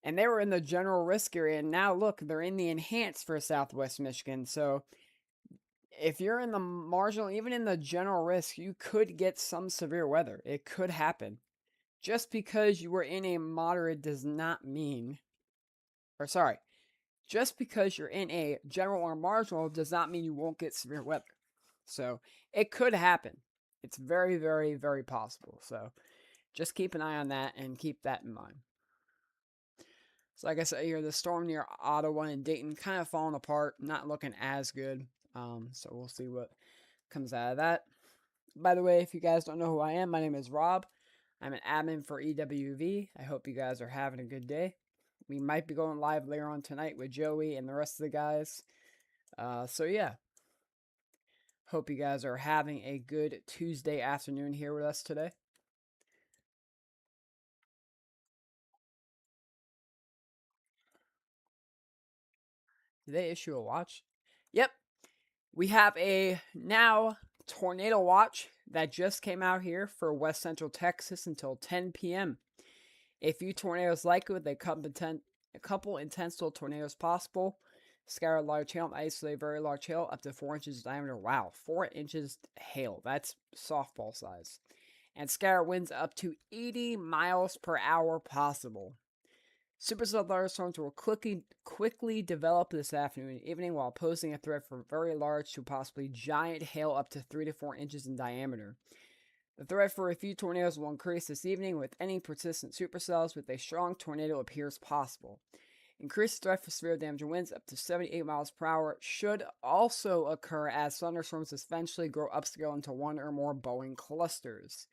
and they were in the general risk area. And now look, they're in the enhanced for Southwest Michigan. So if you're in the marginal, even in the general risk, you could get some severe weather. It could happen. Just because you were in a moderate does not mean, or sorry, just because you're in a general or marginal does not mean you won't get severe weather. So it could happen. It's very, very, very possible. So just keep an eye on that and keep that in mind. So like I said here, the storm near Ottawa and Dayton kind of falling apart, not looking as good. So we'll see what comes out of that. By the way, if you guys don't know who I am, my name is Rob. I'm an admin for EWV. I hope you guys are having a good day. We might be going live later on tonight with Joey and the rest of the guys. So yeah. Hope you guys are having a good Tuesday afternoon here with us today. Did they issue a watch? Yep. We have a now tornado watch that just came out here for West Central Texas until 10 p.m. A few tornadoes likely with a couple intense tornadoes possible. Scattered large hail, isolated very large hail, up to 4 inches diameter. Wow, 4 inches hail. That's softball size. And scattered winds up to 80 miles per hour possible. Supercell thunderstorms will quickly develop this afternoon and evening while posing a threat for very large to possibly giant hail up to 3 to 4 inches in diameter. The threat for a few tornadoes will increase this evening with any persistent supercells with a strong tornado appears possible. Increased threat for severe damaging winds up to 78 miles per hour should also occur as thunderstorms eventually grow upscale into one or more Boeing clusters.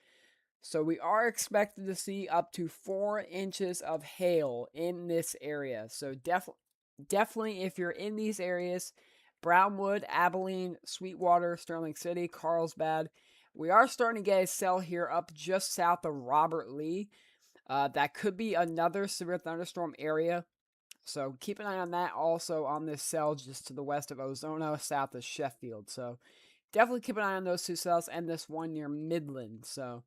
So we are expected to see up to 4 inches of hail in this area. So definitely if you're in these areas, Brownwood, Abilene, Sweetwater, Sterling City, Carlsbad, we are starting to get a cell here up just south of Robert Lee. That could be another severe thunderstorm area. So keep an eye on that. Also on this cell just to the west of Ozona, south of Sheffield. So definitely keep an eye on those two cells and this one near Midland. So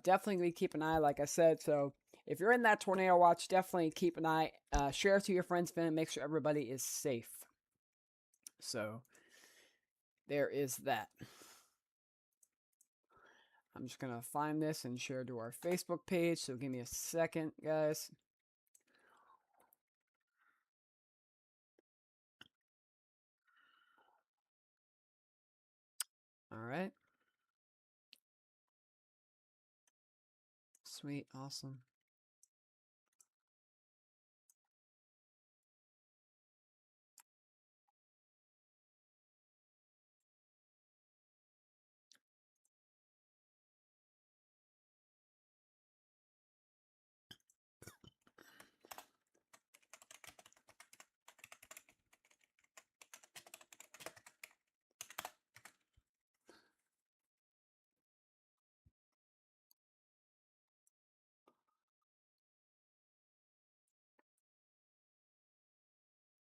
definitely keep an eye, like I said. So if you're in that tornado watch, definitely keep an eye. Share it to your friends, and make sure everybody is safe. So there is that. I'm just going to find this and share to our Facebook page. So give me a second, guys. All right. Sweet. Awesome.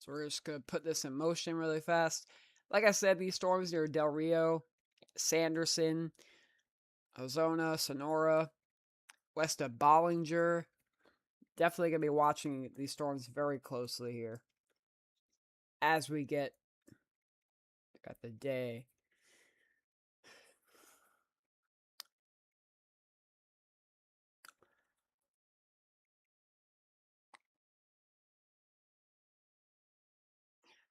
So we're just going to put this in motion really fast. Like I said, these storms near Del Rio, Sanderson, Ozona, Sonora, west of Bollinger. Definitely going to be watching these storms very closely here as we get at the day.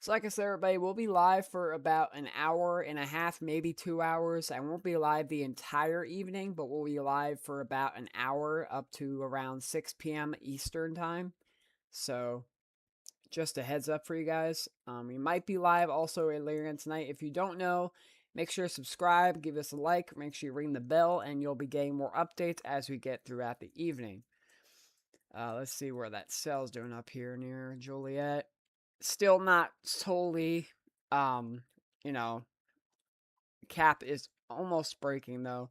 So, like I said, everybody, we'll be live for about an hour and a half, maybe 2 hours. I won't be live the entire evening, but we'll be live for about an hour up to around 6 p.m. Eastern time. So, just a heads up for you guys. We might be live also later in tonight. If you don't know, make sure to subscribe, give us a like, make sure you ring the bell, and you'll be getting more updates as we get throughout the evening. Let's see where that cell's doing up here near Joliet. Still not totally, um, you know, cap is almost breaking though.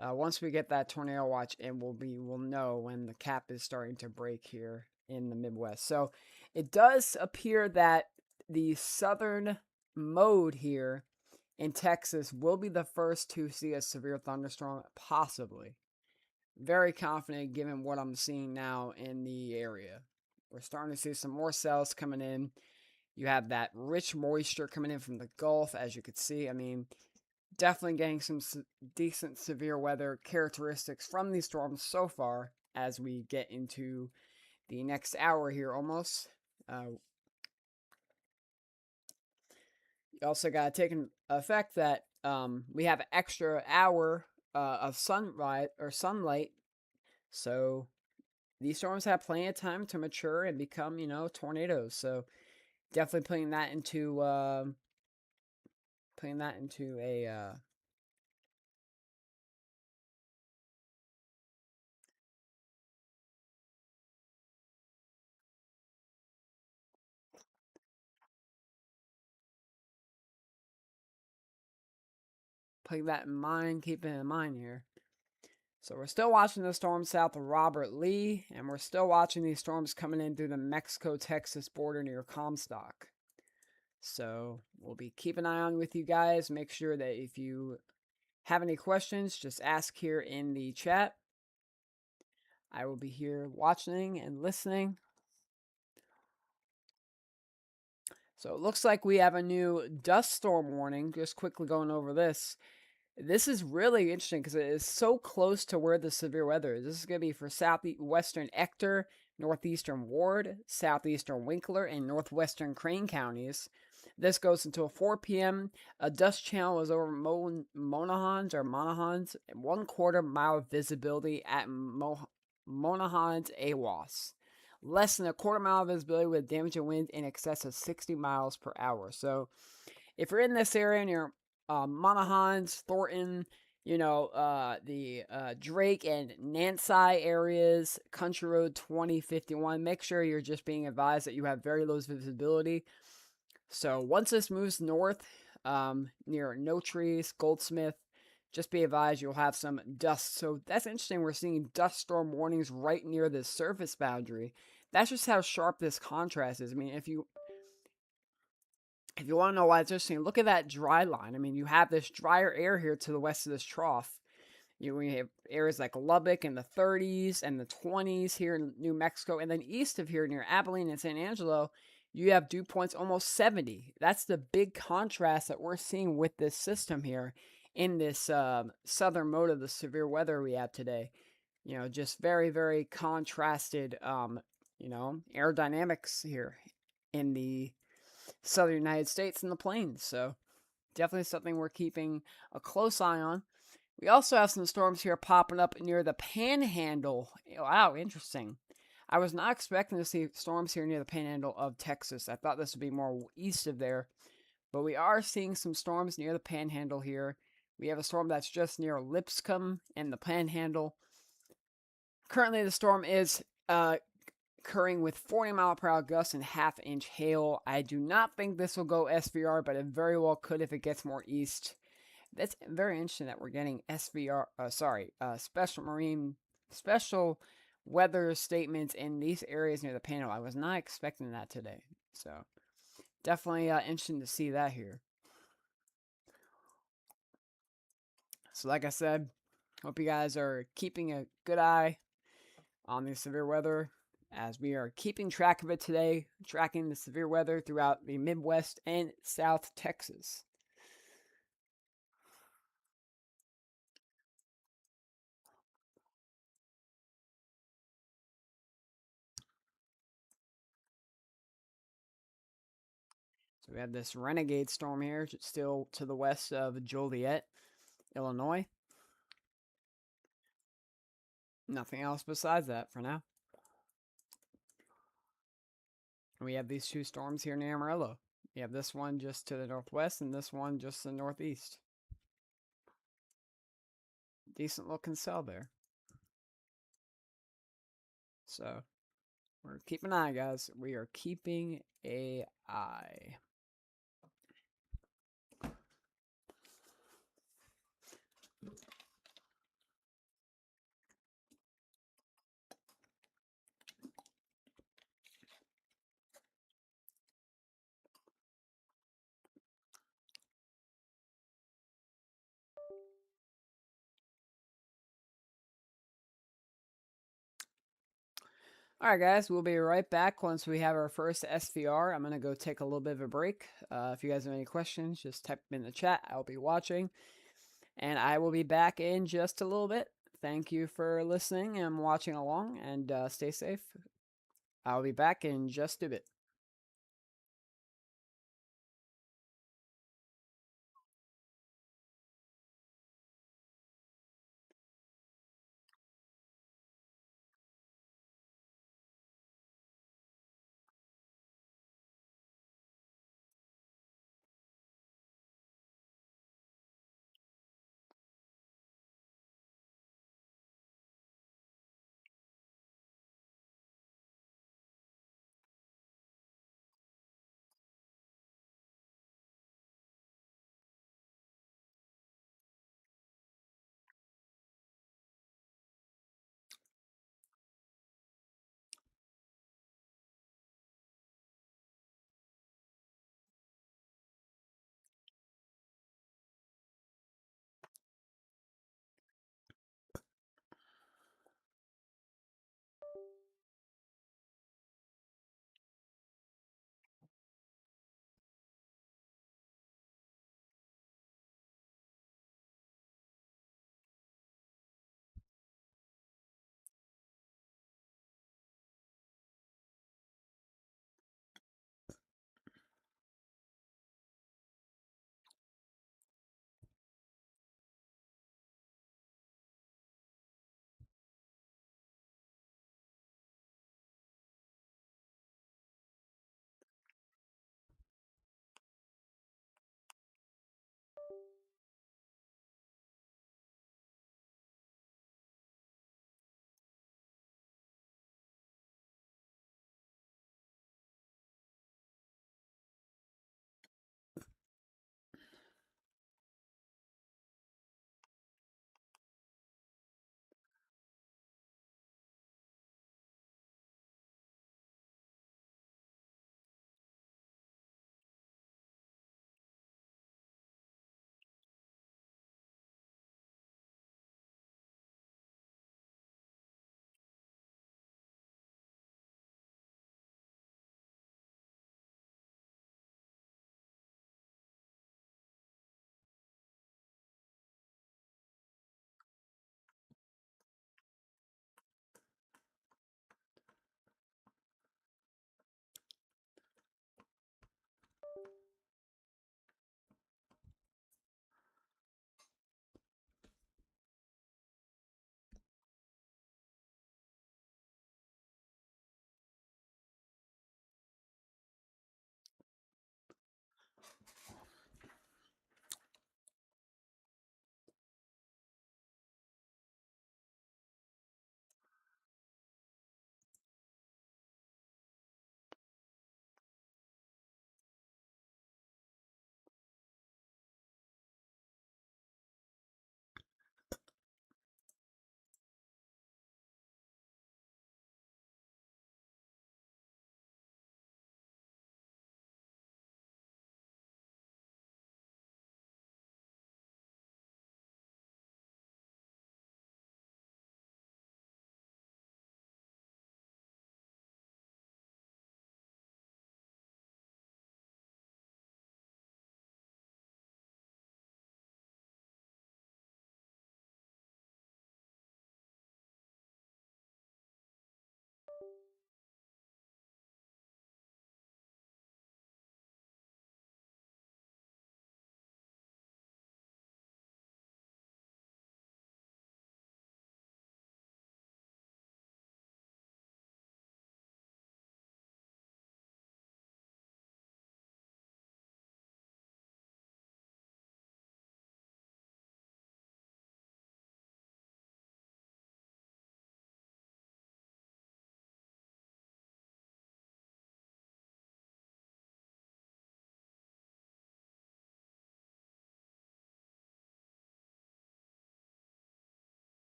Once we get that tornado watch in, we'll know when the cap is starting to break here in the Midwest. So it does appear that the southern mode here in Texas will be the first to see a severe thunderstorm, possibly. Very confident given what I'm seeing now in the area. We're starting to see some more cells coming in. You have that rich moisture coming in from the Gulf, as you could see. I mean, definitely getting some decent severe weather characteristics from these storms so far as we get into the next hour here almost. You also got to take in effect that we have an extra hour of sunlight, so these storms have plenty of time to mature and become, tornadoes. So definitely putting that into a putting that in mind, keeping it in mind here. So we're still watching the storm south of Robert Lee, and we're still watching these storms coming in through the Mexico-Texas border near Comstock. So we'll be keeping an eye on with you guys. Make sure that if you have any questions, just ask here in the chat. I will be here watching and listening. So it looks like we have a new dust storm warning. Just quickly going over this. This is really interesting because it is so close to where the severe weather is. This is going to be for southwestern Ector, northeastern Ward, southeastern Winkler, and northwestern Crane counties. This goes until 4 p.m. A dust channel is over Monahans, 1/4 mile visibility at Monahans, AWAS. Less than a 1/4 mile visibility with damaging wind in excess of 60 miles per hour. So if you're in this area and you're Monahans, Thornton, the Drake and Nancy areas, Country Road 2051. Make sure you're just being advised that you have very low visibility. So once this moves north, near No Trees, Goldsmith, just be advised you'll have some dust. So that's interesting. We're seeing dust storm warnings right near the surface boundary. That's just how sharp this contrast is. I mean, if you want to know why it's interesting, look at that dry line. I mean, you have this drier air here to the west of this trough. We have areas like Lubbock in the 30s and the 20s here in New Mexico. And then east of here near Abilene and San Angelo, you have dew points almost 70. That's the big contrast that we're seeing with this system here in this southern mode of the severe weather we have today. Just very, very contrasted, aerodynamics here in the southern United States and the plains. So definitely something we're keeping a close eye on. We also have some storms here popping up near the Panhandle. Wow, interesting. I was not expecting to see storms here near the Panhandle of Texas. I thought this would be more east of there. But we are seeing some storms near the Panhandle here. We have a storm that's just near Lipscomb and the Panhandle. Currently, the storm is occurring with 40-mile-per-hour gusts and half-inch hail. I do not think this will go SVR, but it very well could if it gets more east. That's very interesting that we're getting special weather statements in these areas near the panel. I was not expecting that today. So Definitely interesting to see that here. So, like I said, hope you guys are keeping a good eye on the severe weather as we are keeping track of it today, tracking the severe weather throughout the Midwest and South Texas. So we have this renegade storm here, still to the west of Joliet, Illinois. Nothing else besides that for now. We have these two storms here near Amarillo. We have this one just to the northwest and this one just to the northeast. Decent looking cell there. So we're keeping an eye, guys. We are keeping a eye. All right, guys, we'll be right back once we have our first SVR. I'm going to go take a little bit of a break. If you guys have any questions, just type them in the chat. I'll be watching. And I will be back in just a little bit. Thank you for listening and watching along, and stay safe. I'll be back in just a bit.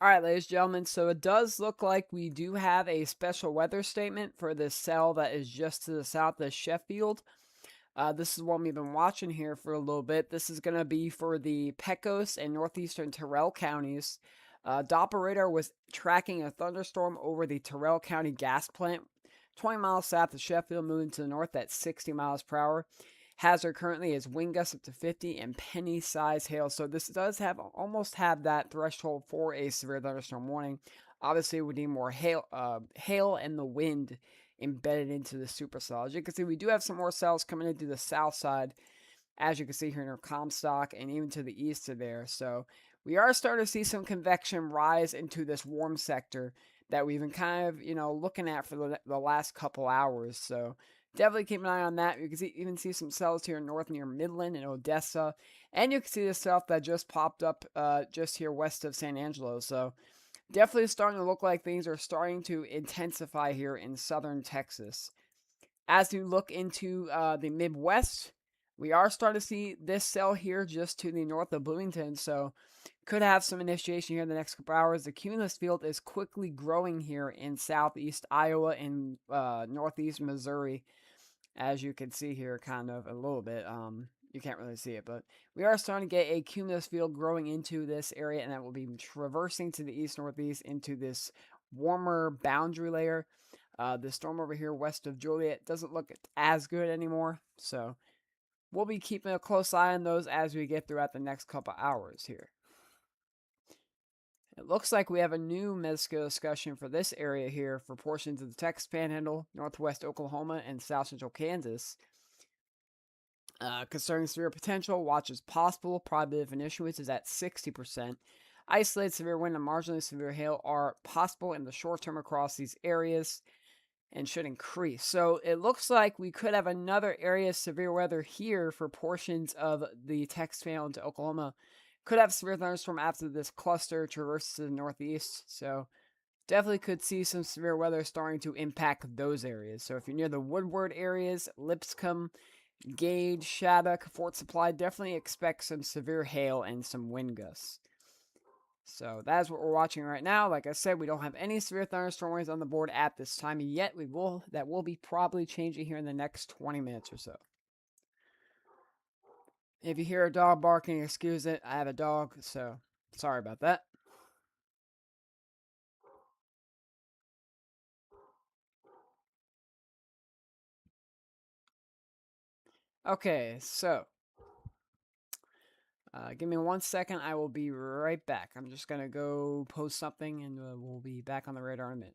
All right, ladies and gentlemen, so it does look like we do have a special weather statement for this cell that is just to the south of Sheffield. This is one we've been watching here for a little bit. This is going to be for the Pecos and northeastern Terrell counties. Doppler radar was tracking a thunderstorm over the Terrell County gas plant, 20 miles south of Sheffield, moving to the north at 60 miles per hour. Hazard currently is wind gusts up to 50 and penny size hail. So this does have almost have that threshold for a severe thunderstorm warning. Obviously, we need more hail and the wind embedded into the supercell. As you can see, we do have some more cells coming into the south side, as you can see here in our Comstock, and even to the east of there. So we are starting to see some convection rise into this warm sector that we've been kind of, looking at for the last couple hours. So definitely keep an eye on that. You can even see some cells here north near Midland and Odessa. And you can see the stuff that just popped up just here west of San Angelo. So definitely starting to look like things are starting to intensify here in southern Texas. As you look into the Midwest, we are starting to see this cell here just to the north of Bloomington. So could have some initiation here in the next couple hours. The cumulus field is quickly growing here in southeast Iowa and northeast Missouri, as you can see here, kind of a little bit. You can't really see it, but we are starting to get a cumulus field growing into this area, and that will be traversing to the east northeast into this warmer boundary layer. The storm over here west of Joliet doesn't look as good anymore, so we'll be keeping a close eye on those as we get throughout the next couple hours here. It looks like we have a new mesoscale discussion for this area here for portions of the Texas Panhandle, northwest Oklahoma, and south central Kansas. Concerning severe potential, watch as possible. Probability of an issuance is at 60%. Isolated severe wind and marginally severe hail are possible in the short term across these areas and should increase. So it looks like we could have another area of severe weather here for portions of the Texas Panhandle into Oklahoma. Could have severe thunderstorm after this cluster traverses to the northeast. So definitely could see some severe weather starting to impact those areas. So if you're near the Woodward areas, Lipscomb, Gage, Shattuck, Fort Supply, definitely expect some severe hail and some wind gusts. So that's what we're watching right now. Like I said, we don't have any severe thunderstorm warnings on the board at this time yet. That will be probably changing here in the next 20 minutes or so. If you hear a dog barking, excuse it. I have a dog, so sorry about that. Okay, so give me 1 second. I will be right back. I'm just going to go post something and we'll be back on the radar in a minute.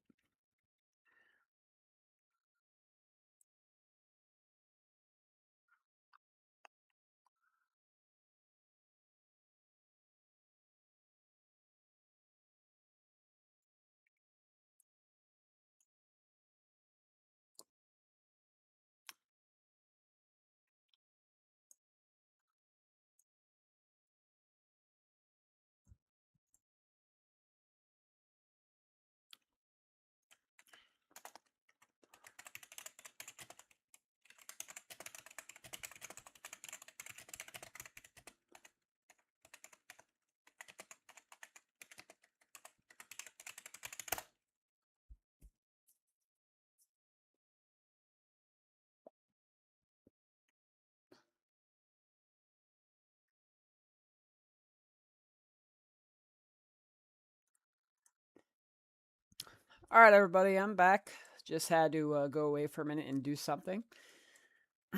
All right, everybody, I'm back. Just had to go away for a minute and do something.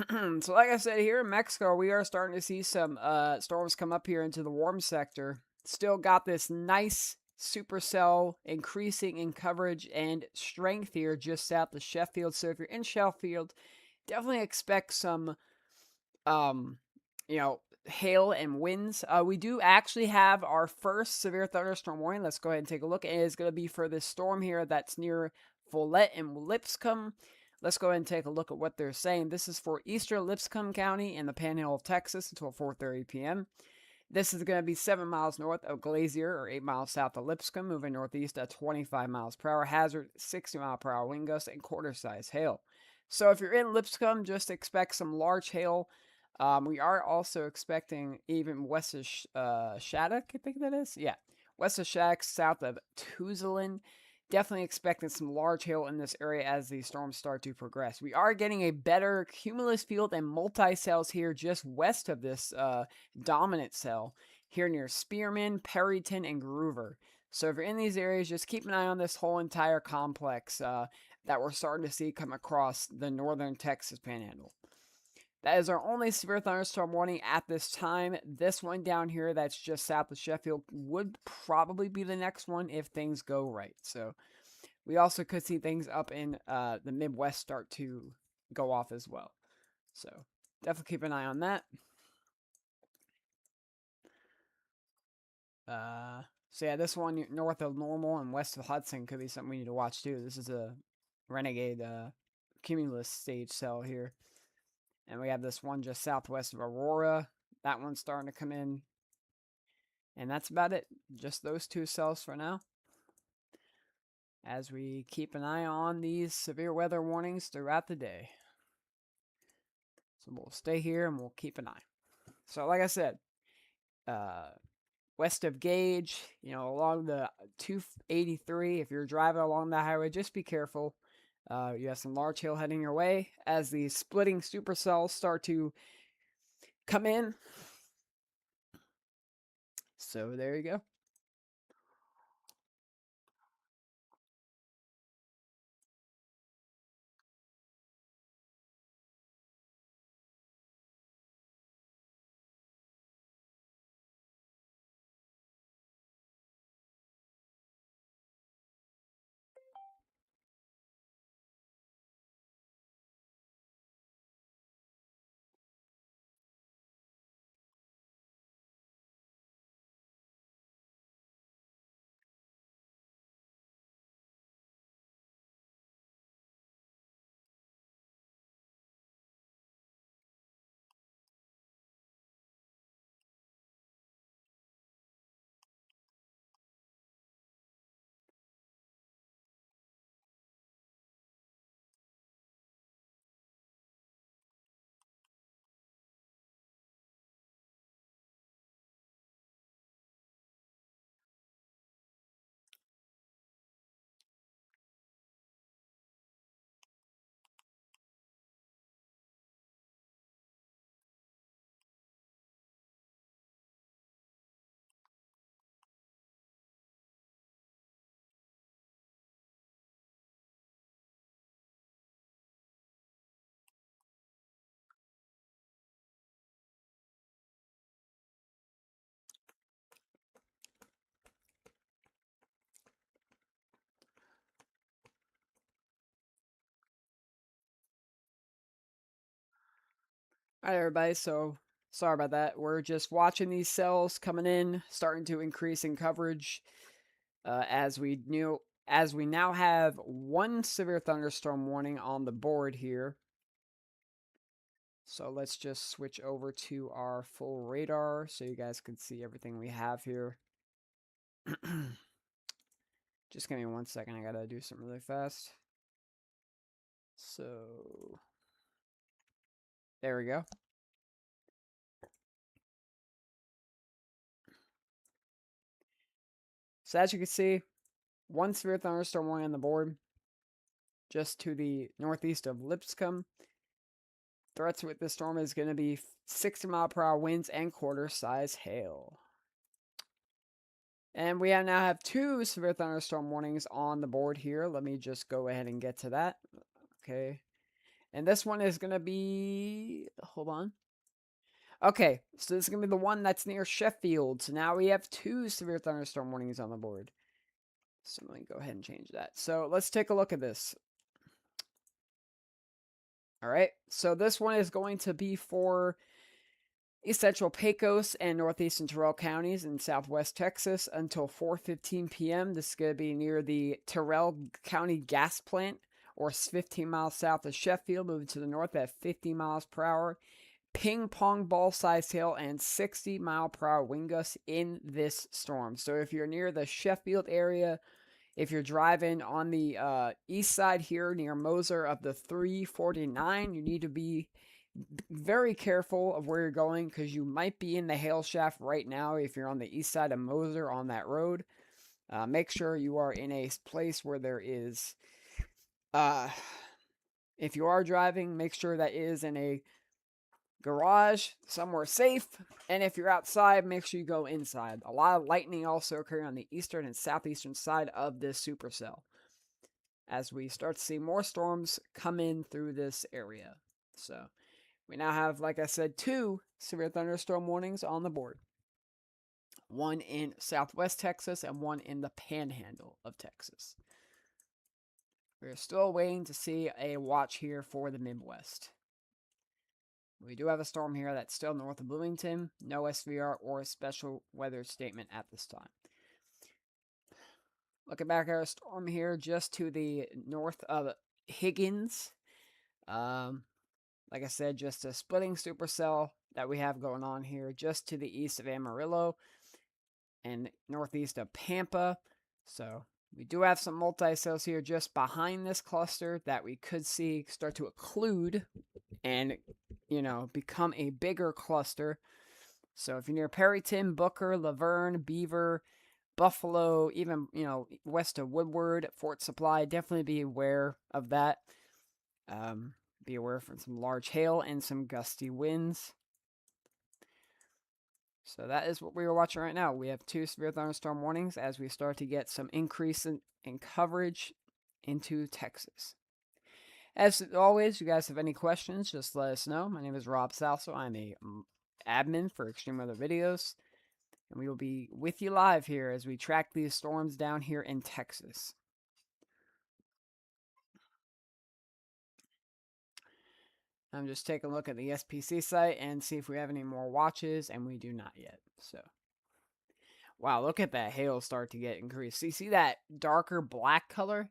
So, like I said, here in Mexico, we are starting to see some storms come up here into the warm sector. Still got this nice supercell increasing in coverage and strength here just south of Sheffield. So, if you're in Sheffield, definitely expect some, um, hail and winds. We do actually have our first severe thunderstorm warning. Let's go ahead and take a look. It is going to be for this storm here that's near Follett and Lipscomb. Let's go ahead and take a look at what they're saying. This is for eastern Lipscomb County in the Panhandle of Texas until 4:30 p.m. This is going to be 7 miles north of Glazier or 8 miles south of Lipscomb, moving northeast at 25 miles per hour. Hazard 60 mile per hour wind gusts and quarter size hail. So if you're in Lipscomb, just expect some large hail. We are also expecting even west of Shattuck, I think that is. Yeah. west of Shack, south of Tuzalan. Definitely expecting some large hail in this area as the storms start to progress. We are getting a better cumulus field and multi-cells here just west of this dominant cell here near Spearman, Perryton, and Groover. So if you're in these areas, just keep an eye on this whole entire complex that we're starting to see come across the northern Texas panhandle. That is our only severe thunderstorm warning at this time. This one down here that's just south of Sheffield would probably be the next one if things go right. So we also could see things up in the Midwest start to go off as well. So definitely keep an eye on that. So yeah, this one north of Normal and west of Hudson could be something we need to watch too. This is a Renegade cumulus stage cell here. And we have this one just southwest of Aurora. That one's starting to come in. And that's about it. Just those two cells for now. As we keep an eye on these severe weather warnings throughout the day. So we'll stay here and we'll keep an eye. So like I said, west of Gage, along the 283, if you're driving along that highway, just be careful. You have some large hail heading your way as the splitting supercells start to come in. So there you go. All right, everybody. So sorry about that. We're just watching these cells coming in, starting to increase in coverage. As we now have one severe thunderstorm warning on the board here. So let's just switch over to our full radar so you guys can see everything we have here. Just give me 1 second. I gotta do something really fast. So there we go. So as you can see, one severe thunderstorm warning on the board, just to the northeast of Lipscomb. Threats with this storm is going to be 60-mile-per-hour winds and quarter-size hail. And we now have two severe thunderstorm warnings on the board here. Let me just go ahead and get to that. Okay. And this one is going to be... Hold on. Okay, so this is going to be the one that's near Sheffield. So now we have two severe thunderstorm warnings on the board. So let me go ahead and change that. So let's take a look at this. All right, so this one is going to be for East Central Pecos and Northeastern Terrell counties in Southwest Texas until 4:15 p.m. This is going to be near the Terrell County gas plant, or 15 miles south of Sheffield, moving to the north at 50 miles per hour. Ping pong ball size hail and 60-mile-per-hour wind gusts in this storm. So if you're near the Sheffield area, if you're driving on the east side here near Moser of the 349, you need to be very careful of where you're going because you might be in the hail shaft right now if you're on the east side of Moser on that road. Make sure you are in a place where there is, if you are driving, make sure that is in a garage, somewhere safe. And if you're outside, make sure you go inside. A lot of lightning also occurring on the eastern and southeastern side of this supercell as we start to see more storms come in through this area. So we now have, like I said, 2 severe thunderstorm warnings on the board. One in southwest Texas and one in the panhandle of Texas. We're still waiting to see a watch here for the Midwest. We do have a storm here that's still north of Bloomington. No SVR or a special weather statement at this time. Looking back at our storm here just to the north of Higgins. Like I said, just a splitting supercell that we have going on here just to the east of Amarillo and northeast of Pampa. So we do have some multi-cells here just behind this cluster that we could see start to occlude and, become a bigger cluster. So if you're near Perryton, Booker, Laverne, Beaver, Buffalo, even, west of Woodward, Fort Supply, definitely be aware of that. Be aware from some large hail and some gusty winds. So that is what we are watching right now. We have 2 severe thunderstorm warnings as we start to get some increase in coverage into Texas. As always, you guys have any questions, just let us know. My name is Rob Salso. I'm a admin for Extreme Weather Videos. And we will be with you live here as we track these storms down here in Texas. I'm just taking a look at the SPC site and see if we have any more watches, and we do not yet. So, wow, look at that hail start to get increased. So you see that darker black color?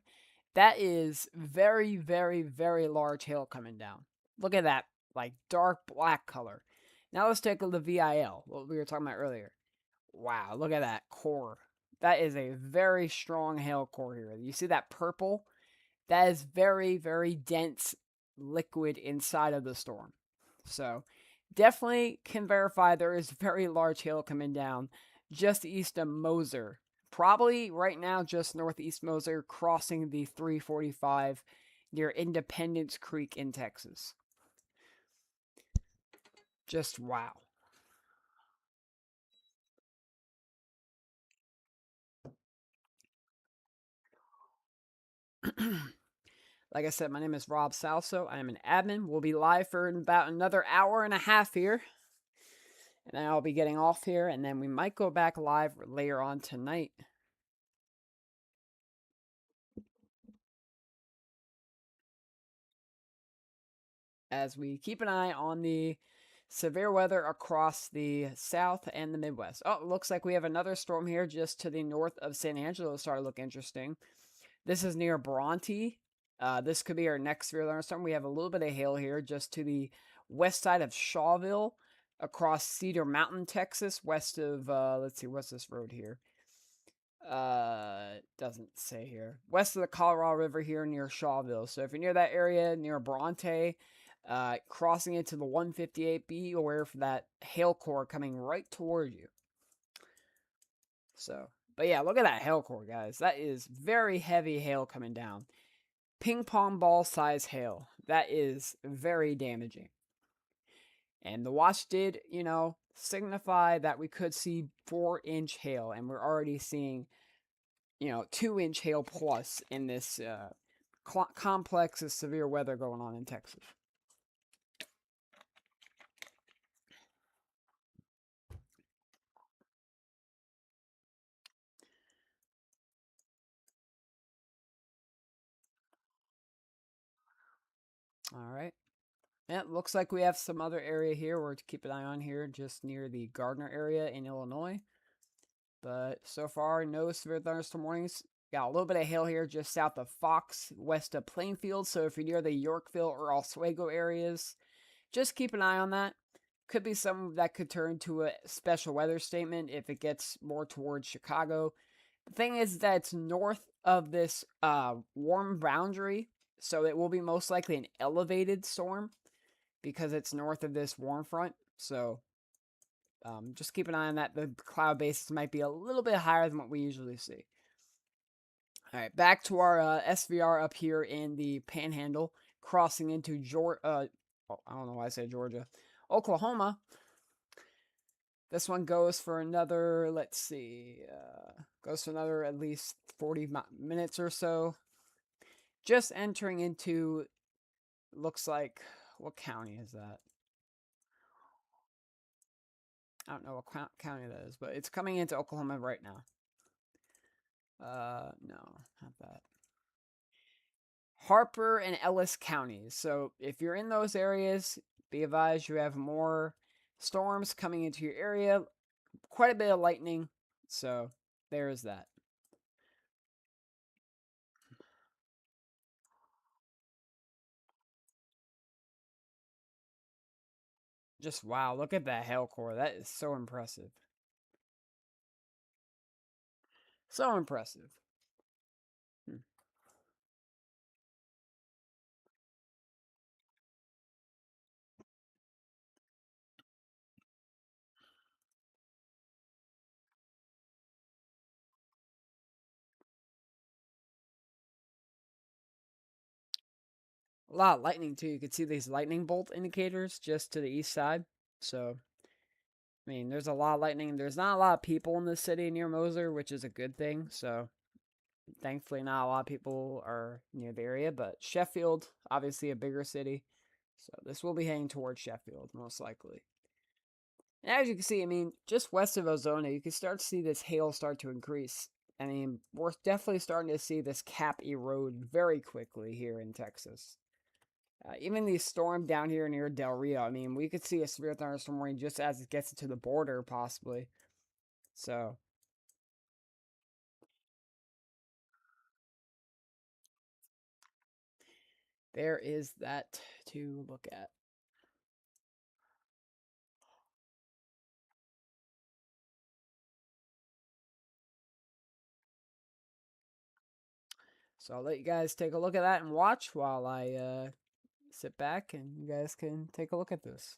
That is very, very, very large hail coming down. Look at that, like dark black color. Now let's take a look at the VIL, what we were talking about earlier. Wow, look at that core. That is a very strong hail core here. You see that purple? That is very, very dense liquid inside of the storm. So definitely can verify there is very large hail coming down just east of Moser. Probably right now just northeast Moser, crossing the 345 near Independence Creek in Texas. Just wow. Like I said, my name is Rob Salso. I am an admin. We'll be live for about another hour and a half here. And then I'll be getting off here, and then we might go back live later on tonight. As we keep an eye on the severe weather across the South and the Midwest. Oh, it looks like we have another storm here just to the north of San Angelo. Starting to look interesting. This is near Bronte. This could be our next severe thunderstorm. We have a little bit of hail here just to the west side of Shawville, across Cedar Mountain, Texas, west of, let's see, what's this road here? Doesn't say here. West of the Colorado River here near Shawville. So if you're near that area, near Bronte, crossing into the 158, be aware for that hail core coming right toward you. So, but yeah, look at that hail core, guys. That is very heavy hail coming down. Ping pong ball size hail. That is very damaging. And the watch did, signify that we could see 4-inch hail, and we're already seeing, 2-inch hail plus in this complex of severe weather going on in Texas. All right. Yeah, it looks like we have some other area here we're to keep an eye on here, just near the Gardner area in Illinois. But so far, no severe thunderstorm warnings. Got a little bit of hail here just south of Fox, west of Plainfield. So if you're near the Yorkville or Oswego areas, just keep an eye on that. Could be something that could turn to a special weather statement if it gets more towards Chicago. The thing is that it's north of this warm boundary, so it will be most likely an elevated storm because it's north of this warm front. So just keep an eye on that. The cloud bases might be a little bit higher than what we usually see. All right, back to our SVR up here in the Panhandle, crossing into Georgia. I don't know why I said Georgia, Oklahoma. This one goes for another. Let's see, goes for another at least 40 minutes or so. Just entering into, looks like, what county is that? I don't know what county that is, but it's coming into Oklahoma right now. No, not that. Harper and Ellis counties. So if you're in those areas, be advised you have more storms coming into your area, quite a bit of lightning. So there is that. Just wow, look at that hail core. That is so impressive. So impressive. Hmm. A lot of lightning too. You can see these lightning bolt indicators just to the east side. So I mean, there's a lot of lightning. There's not a lot of people in the city near Moser, which is a good thing. So thankfully, not a lot of people are near the area. But Sheffield, obviously a bigger city, so this will be heading towards Sheffield most likely. And as you can see, I mean, just west of Ozona, you can start to see this hail start to increase. I mean, we're definitely starting to see this cap erode very quickly here in Texas. Even the storm down here near Del Rio, I mean, we could see a severe thunderstorm warning just as it gets to the border, possibly. So, there is that to look at. So I'll let you guys take a look at that and watch while I sit back and you guys can take a look at this.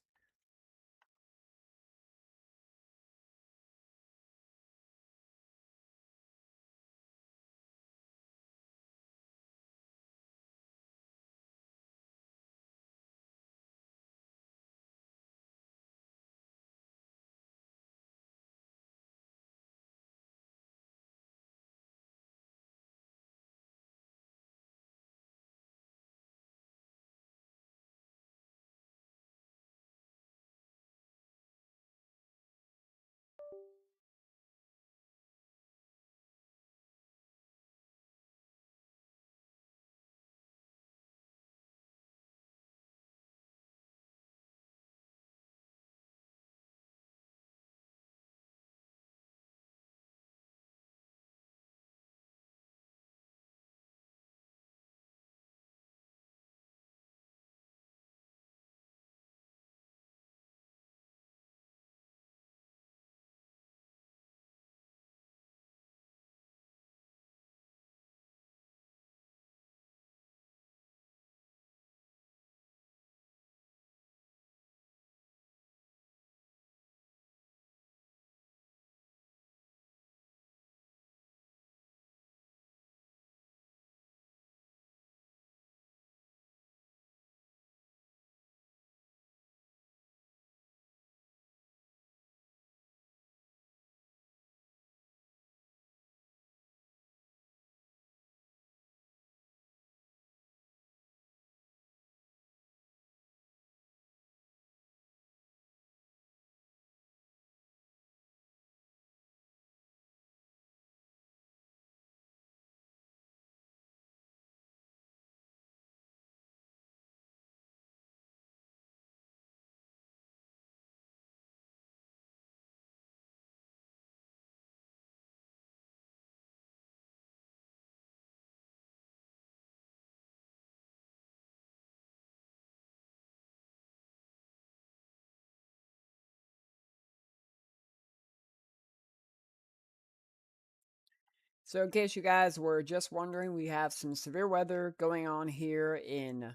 So, in case you guys were just wondering, we have some severe weather going on here in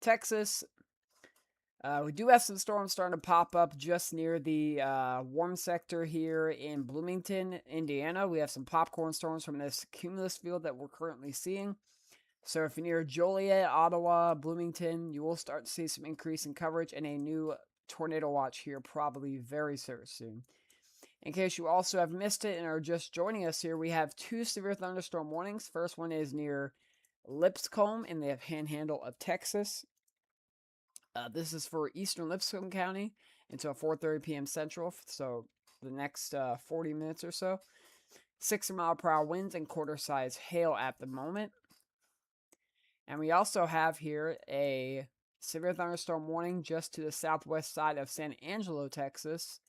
Texas. We do have some storms starting to pop up just near the warm sector here in Bloomington, Indiana. We have some popcorn storms from this cumulus field that we're currently seeing. So if you're near Joliet, Ottawa, Bloomington, you will start to see some increase in coverage and a new tornado watch here probably very soon. In case you also have missed it and are just joining us here, we have 2 severe thunderstorm warnings. First one is near Lipscomb in the panhandle of Texas. This is for eastern Lipscomb County until 4:30 p.m. Central, so the next 40 minutes or so. 60-mile-per-hour winds and quarter-size hail at the moment. And we also have here a severe thunderstorm warning just to the southwest side of San Angelo, Texas.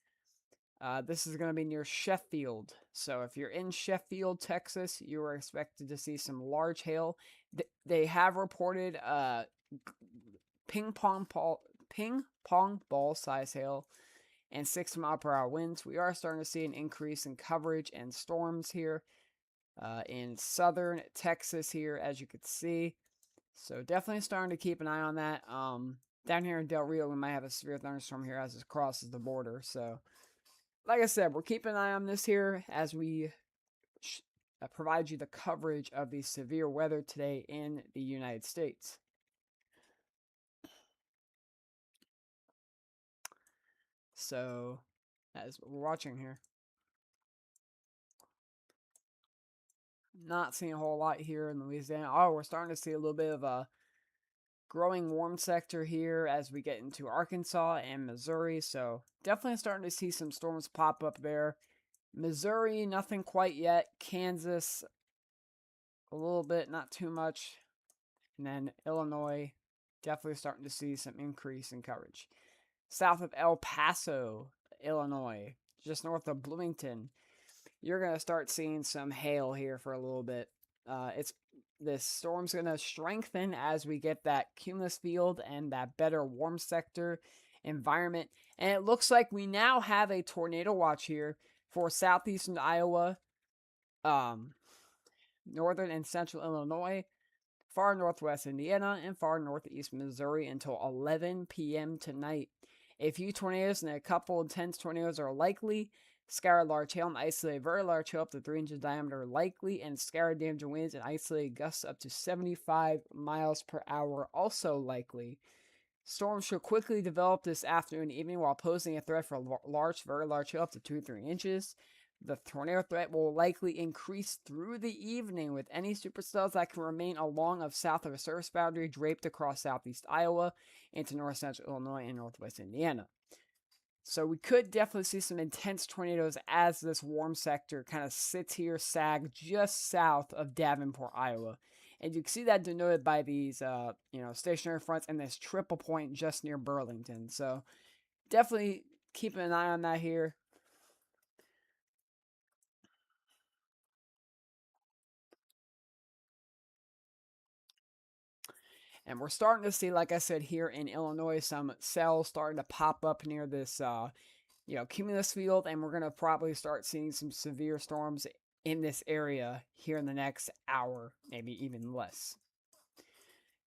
This is going to be near Sheffield. So if you're in Sheffield, Texas, you are expected to see some large hail. They have reported ping pong ball size hail and 60-mile-per-hour winds. We are starting to see an increase in coverage and storms here in southern Texas here, as you can see. So definitely starting to keep an eye on that. Down here in Del Rio, we might have a severe thunderstorm here as it crosses the border. So, like I said, we're keeping an eye on this here as we provide you the coverage of the severe weather today in the United States. So, as we're watching here, not seeing a whole lot here in Louisiana. Oh, we're starting to see a little bit of a growing warm sector here as we get into Arkansas and Missouri. So, definitely starting to see some storms pop up there. Missouri, nothing quite yet. Kansas, a little bit, not too much. And then Illinois, definitely starting to see some increase in coverage. South of El Paso, Illinois, just north of Bloomington, you're going to start seeing some hail here for a little bit. This storm's going to strengthen as we get that cumulus field and that better warm sector environment. And it looks like we now have a tornado watch here for southeastern Iowa, northern and central Illinois, far northwest Indiana, and far northeast Missouri until 11 p.m. tonight. A few tornadoes and a couple intense tornadoes are likely. Scattered large hail and isolated very large hail up to 3 inches diameter likely, and scattered damaging winds and isolated gusts up to 75 miles per hour also likely. Storms should quickly develop this afternoon and evening while posing a threat for very large hail up to 2-3 inches. The tornado threat will likely increase through the evening with any supercells that can remain along of south of a surface boundary draped across southeast Iowa into north central Illinois and northwest Indiana. So we could definitely see some intense tornadoes as this warm sector kind of sits here, just south of Davenport, Iowa. And you can see that denoted by these, stationary fronts and this triple point just near Burlington. So definitely keeping an eye on that here. And we're starting to see, like I said, here in Illinois, some cells starting to pop up near this, cumulus field. And we're going to probably start seeing some severe storms in this area here in the next hour, maybe even less.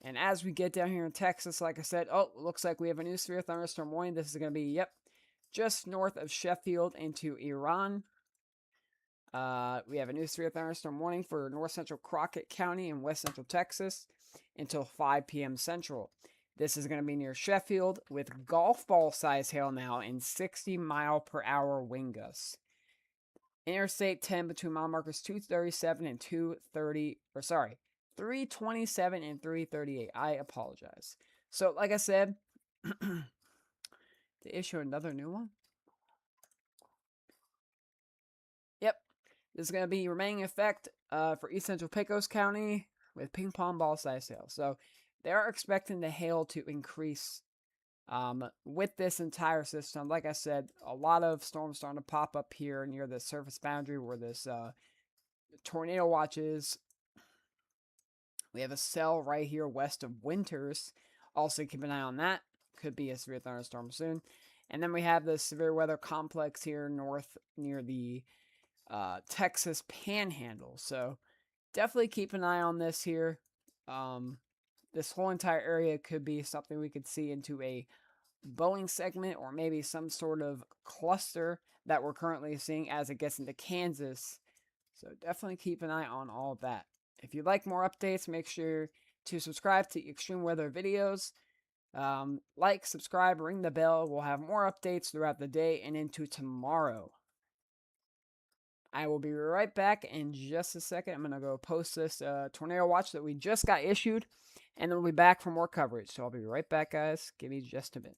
And as we get down here in Texas, like I said, looks like we have a new severe thunderstorm warning. This is going to be, just north of Sheffield into Iran. We have a new severe thunderstorm warning for north central Crockett County and west central Texas until 5 p.m. Central. This is going to be near Sheffield with golf ball size hail now and 60-mile-per-hour wind gusts. Interstate 10 between mile markers 237 and 327 and 338. I apologize. So, like I said, to issue another new one. Yep. This is going to be remaining in effect for East Central Pecos County with ping pong ball size hail. So, they're expecting the hail to increase with this entire system. Like I said, a lot of storms starting to pop up here near the surface boundary where this tornado watch is. We have a cell right here west of Winters. Also keep an eye on that. Could be a severe thunderstorm soon. And then we have the severe weather complex here north near the Texas Panhandle. So definitely keep an eye on this here. This whole entire area could be something we could see into a Boeing segment or maybe some sort of cluster that we're currently seeing as it gets into Kansas. So definitely keep an eye on all of that. If you'd like more updates, make sure to subscribe to Extreme Weather videos. Like, subscribe, ring the bell. We'll have more updates throughout the day and into tomorrow. I will be right back in just a second. I'm going to go post this tornado watch that we just got issued, and then we'll be back for more coverage. So I'll be right back, guys. Give me just a minute.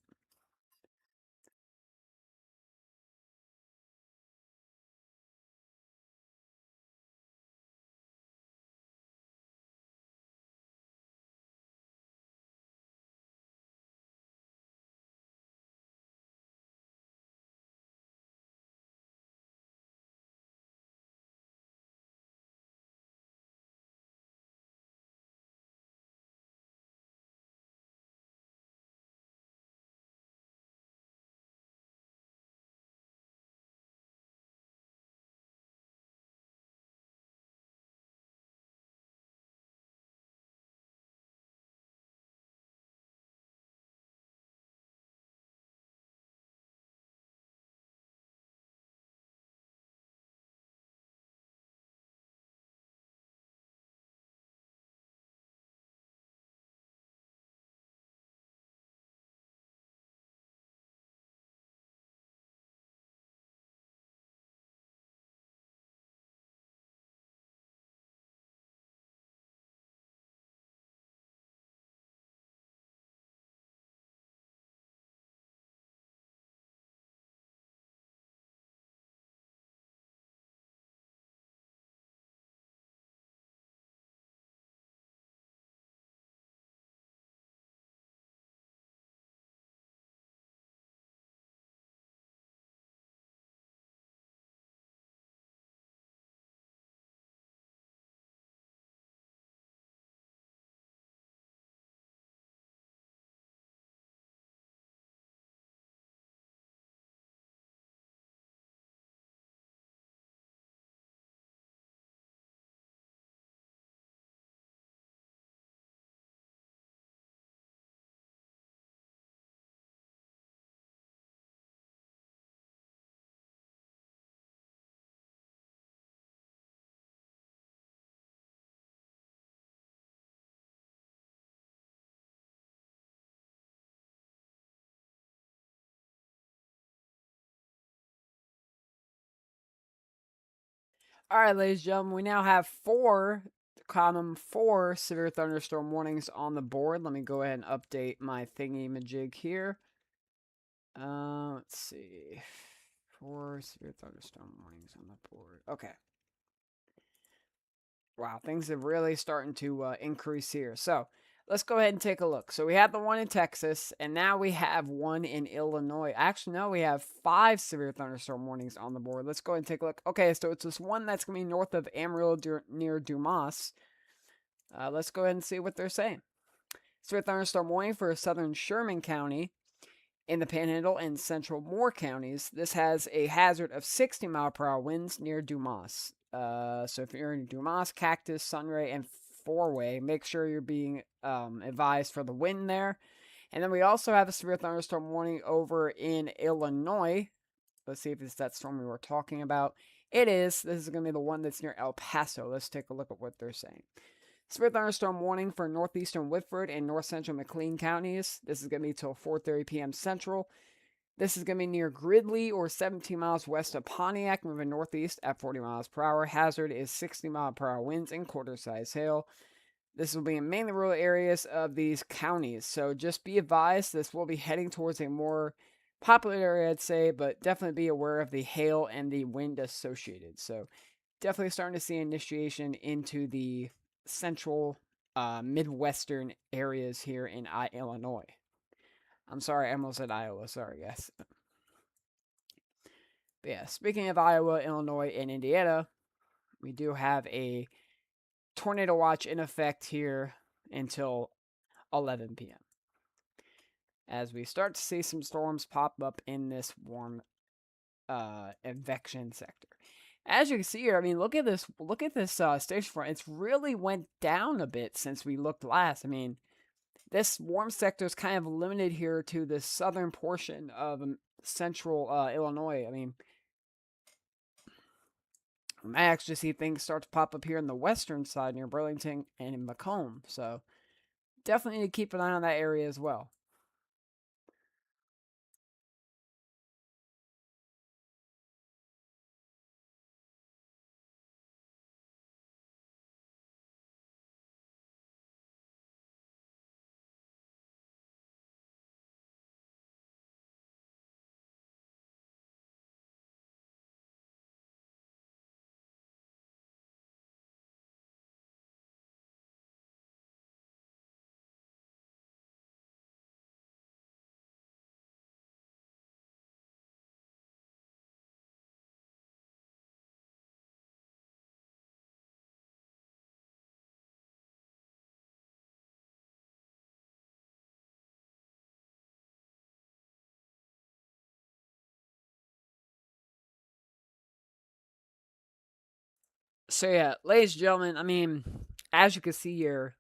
All right, ladies and gentlemen, we now have four severe thunderstorm warnings on the board. Let me go ahead and update my thingy majig here. Let's see. 4 severe thunderstorm warnings on the board. Okay. Wow, things are really starting to increase here. So let's go ahead and take a look. So we have the one in Texas, and now we have one in Illinois. Actually, no, we have 5 severe thunderstorm warnings on the board. Let's go ahead and take a look. Okay, so it's this one that's going to be north of Amarillo near Dumas. Let's go ahead and see what they're saying. Severe thunderstorm warning for southern Sherman County in the Panhandle and central Moore counties. This has a hazard of 60-mile-per-hour winds near Dumas. So if you're in Dumas, Cactus, Sunray, and Four-Way, make sure you're being advised for the wind there. And then we also have a severe thunderstorm warning over in Illinois. Let's see if it's that storm we were talking about. It is. This is going to be the one that's near El Paso. Let's take a look at what they're saying. Severe thunderstorm warning for northeastern Whitford and north central McLean counties. This is going to be till 4:30 p.m. Central. This is going to be near Gridley or 17 miles west of Pontiac, moving northeast at 40 miles per hour. Hazard is 60-mile-per-hour winds and quarter-size hail. This will be in mainly rural areas of these counties. So just be advised, this will be heading towards a more popular area, I'd say, but definitely be aware of the hail and the wind associated. So definitely starting to see initiation into the central midwestern areas here in Illinois. I'm sorry, I almost said Iowa. Sorry, guys. But yeah, speaking of Iowa, Illinois, and Indiana, we do have a tornado watch in effect here until 11 p.m. as we start to see some storms pop up in this warm advection sector. As you can see here, I mean, look at this station front. It's really went down a bit since we looked last. I mean, This warm sector is kind of limited here to the southern portion of central Illinois. I mean, we might actually see things start to pop up here in the western side near Burlington and in Macomb. So definitely need to keep an eye on that area as well. So yeah, ladies and gentlemen, I mean, as you can see here,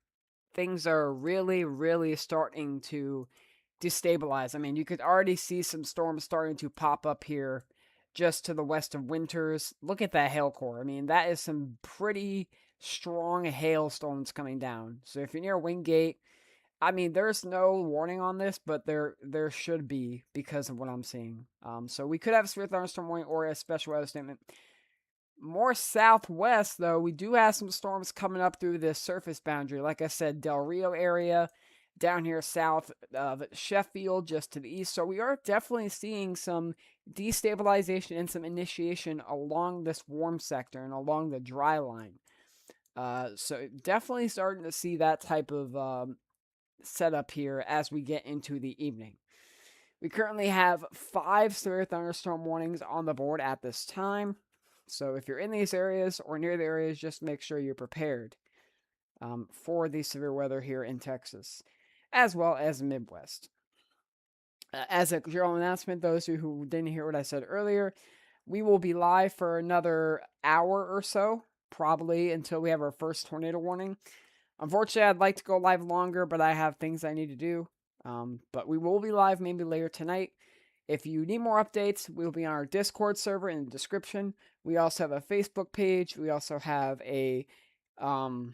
things are really, really starting to destabilize. I mean, you could already see some storms starting to pop up here just to the west of Winters. Look at that hail core. I mean, that is some pretty strong hailstones coming down. So if you're near Wingate, I mean, there's no warning on this, but there should be because of what I'm seeing. So we could have a severe thunderstorm warning or a special weather statement. More southwest, though, we do have some storms coming up through this surface boundary. Like I said, Del Rio area, down here south of Sheffield, just to the east. So we are definitely seeing some destabilization and some initiation along this warm sector and along the dry line. So definitely starting to see that type of setup here as we get into the evening. We currently have 5 severe thunderstorm warnings on the board at this time. So if you're in these areas or near the areas, just make sure you're prepared for the severe weather here in Texas, as well as the Midwest. As a general announcement, those of you who didn't hear what I said earlier, we will be live for another hour or so, probably until we have our first tornado warning. Unfortunately, I'd like to go live longer, but I have things I need to do. But we will be live maybe later tonight. If you need more updates, we'll be on our Discord server in the description. We also have a Facebook page. We also have a our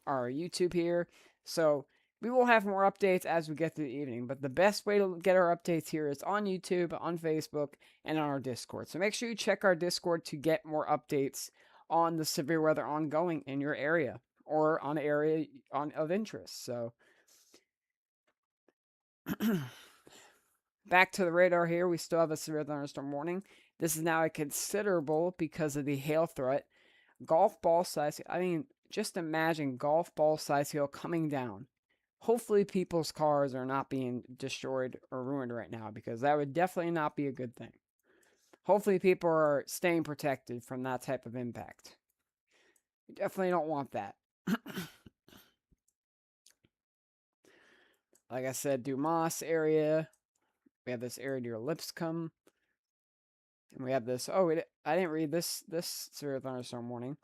YouTube here. So we will have more updates as we get through the evening. But the best way to get our updates here is on YouTube, on Facebook, and on our Discord. So make sure you check our Discord to get more updates on the severe weather ongoing in your area or on area of interest. So back to the radar here, we still have a severe thunderstorm warning. This is now a considerable because of the hail threat. Golf ball size, I mean, just imagine golf ball size hail coming down. Hopefully, people's cars are not being destroyed or ruined right now because that would definitely not be a good thing. Hopefully, people are staying protected from that type of impact. We definitely don't want that. Like I said, Dumas area. We have this area near Lipscomb. And we have this. Oh, I didn't read this severe thunderstorm warning.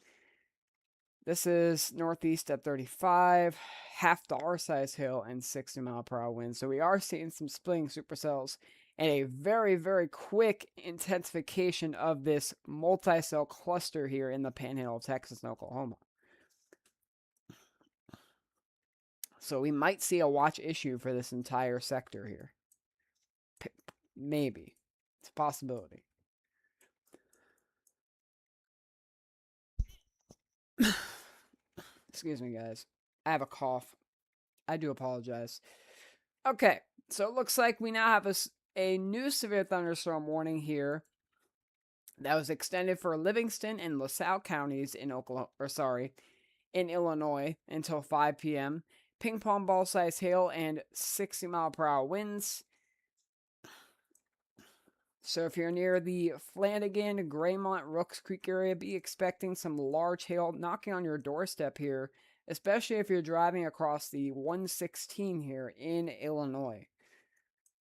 This is northeast at 35, $half size hail, and 60-mile-per-hour winds. So we are seeing some splitting supercells and a very, very quick intensification of this multi-cell cluster here in the panhandle of Texas and Oklahoma. So we might see a watch issue for this entire sector here. Maybe. It's a possibility. Excuse me, guys. I have a cough. I do apologize. Okay, so it looks like we now have a new severe thunderstorm warning here that was extended for Livingston and LaSalle counties in in Illinois until 5 p.m. Ping pong ball size hail and 60-mile-per-hour winds. So if you're near the Flanagan, Graymont, Rooks Creek area, be expecting some large hail knocking on your doorstep here, especially if you're driving across the 116 here in Illinois.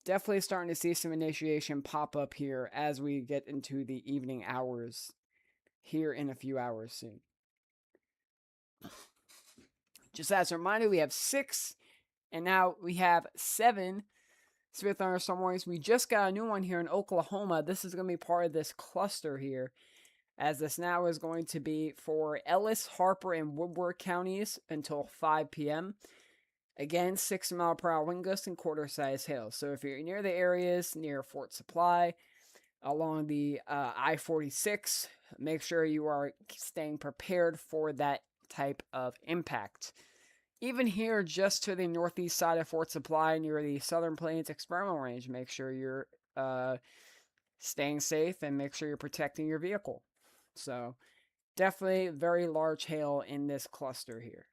Definitely starting to see some initiation pop up here as we get into the evening hours here in a few hours soon. Just as a reminder, we have 6 And now we have 7 severe thunderstorm warnings. We just got a new one here in Oklahoma. This is going to be part of this cluster here, as this now is going to be for Ellis, Harper, and Woodward counties until 5 p.m. Again, 60-mile-per-hour wind gusts and quarter-size hail. So if you're near the areas near Fort Supply, along the I-46, make sure you are staying prepared for that type of impact. Even here, just to the northeast side of Fort Supply, near the Southern Plains Experimental Range, make sure you're staying safe and make sure you're protecting your vehicle. So, definitely very large hail in this cluster here.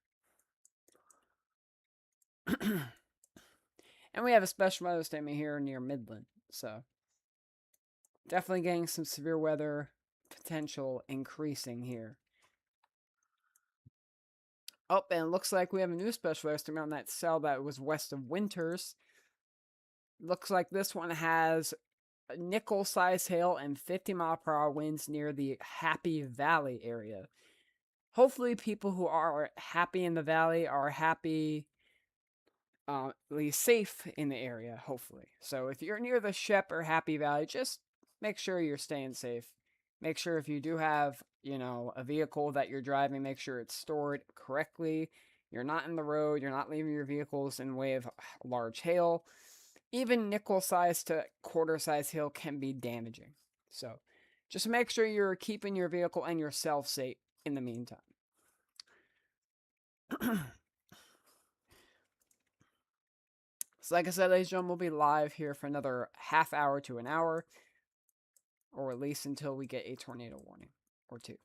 And we have a special weather statement here near Midland. So, definitely getting some severe weather potential increasing here. Oh, and it looks like we have a new special weather statement on that cell that was west of Winters. Looks like this one has nickel-sized hail and 50-mile-per-hour winds near the Happy Valley area. Hopefully, people who are happy in the valley are happy, safe in the area, hopefully. So if you're near the Shep or Happy Valley, just make sure you're staying safe. Make sure if you do have, a vehicle that you're driving, make sure it's stored correctly. You're not in the road. You're not leaving your vehicles in way of large hail. Even nickel-sized to quarter-size hail can be damaging. So just make sure you're keeping your vehicle and yourself safe in the meantime. So like I said, ladies and gentlemen, we'll be live here for another half hour to an hour, or at least until we get a tornado warning or two.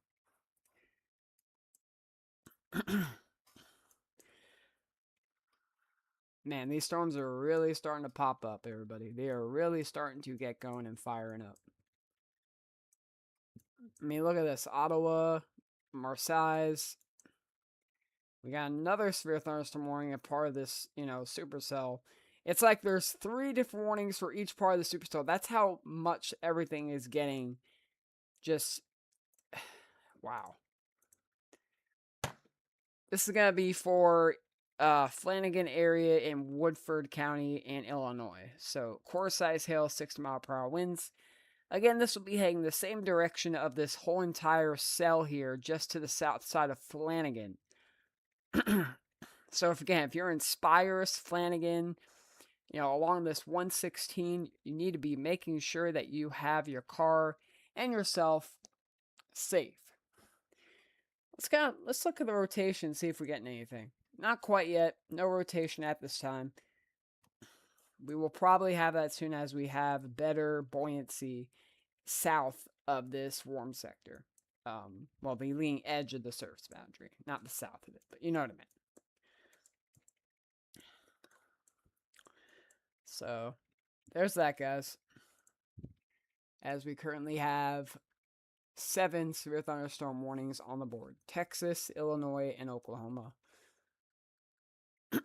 Man, these storms are really starting to pop up, everybody. They are really starting to get going and firing up. I mean, look at this. Ottawa, Marseilles. We got another severe thunderstorm warning, a part of this, supercell. It's like there's 3 different warnings for each part of the supercell. That's how much everything is getting. Just, wow. This is going to be for Flanagan area in Woodford County in Illinois. So, quarter-size hail, 60-mile-per-hour winds. Again, this will be heading the same direction of this whole entire cell here, just to the south side of Flanagan. So, if you're in Spires, Flanagan, along this 116, you need to be making sure that you have your car and yourself safe. Let's look at the rotation and see if we're getting anything. Not quite yet. No rotation at this time. We will probably have that soon as we have better buoyancy south of this warm sector. The leading edge of the surface boundary. Not the south of it, but you know what I mean. So, there's that, guys. As we currently have 7 severe thunderstorm warnings on the board. Texas, Illinois, and Oklahoma. There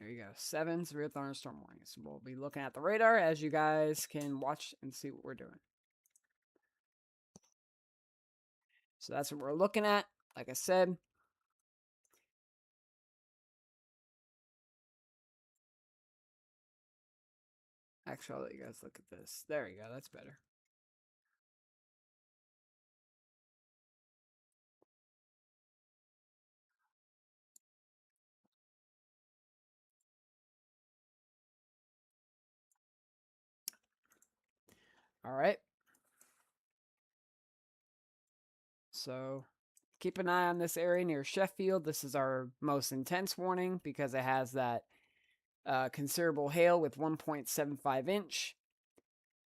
you go. 7 severe thunderstorm warnings. We'll be looking at the radar as you guys can watch and see what we're doing. So that's what we're looking at. Like I said, actually, I'll let you guys look at this. There you go. That's better. All right. So keep an eye on this area near Sheffield. This is our most intense warning because it has that considerable hail with 1.75 inch.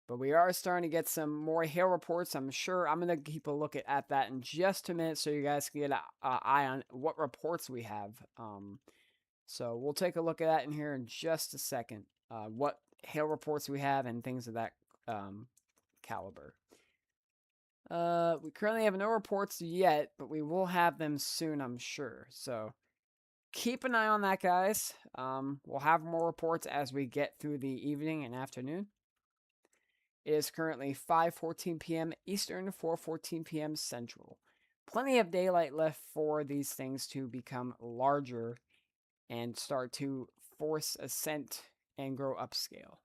But we are starting to get some more hail reports. I'm sure I'm going to keep a look at that in just a minute so you guys can get an eye on what reports we have. So we'll take a look at that in here in just a second. What hail reports we have and things of that caliber. We currently have no reports yet, but we will have them soon, I'm sure. So keep an eye on that, guys. We'll have more reports as we get through the evening and afternoon. It is currently 5:14 p.m. Eastern, 4:14 p.m. Central. Plenty of daylight left for these things to become larger and start to force ascent and grow upscale.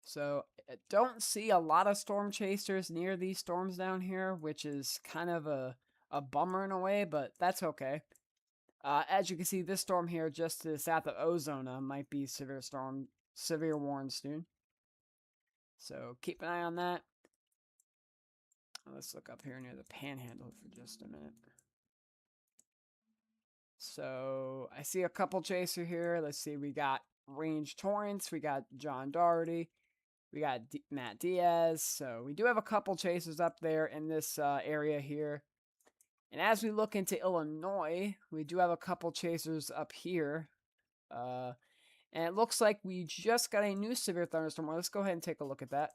So, don't see a lot of storm chasers near these storms down here, which is kind of a bummer in a way, but that's okay. As you can see, this storm here just to the south of Ozona might be severe warned soon. So keep an eye on that. Let's look up here near the Panhandle for just a minute. So I see a couple chaser here. Let's see, we got Range Torrance, we got John Doherty, we got Matt Diaz. So we do have a couple chasers up there in this area here. And as we look into Illinois, we do have a couple chasers up here. And it looks like we just got a new severe thunderstorm. Let's go ahead and take a look at that.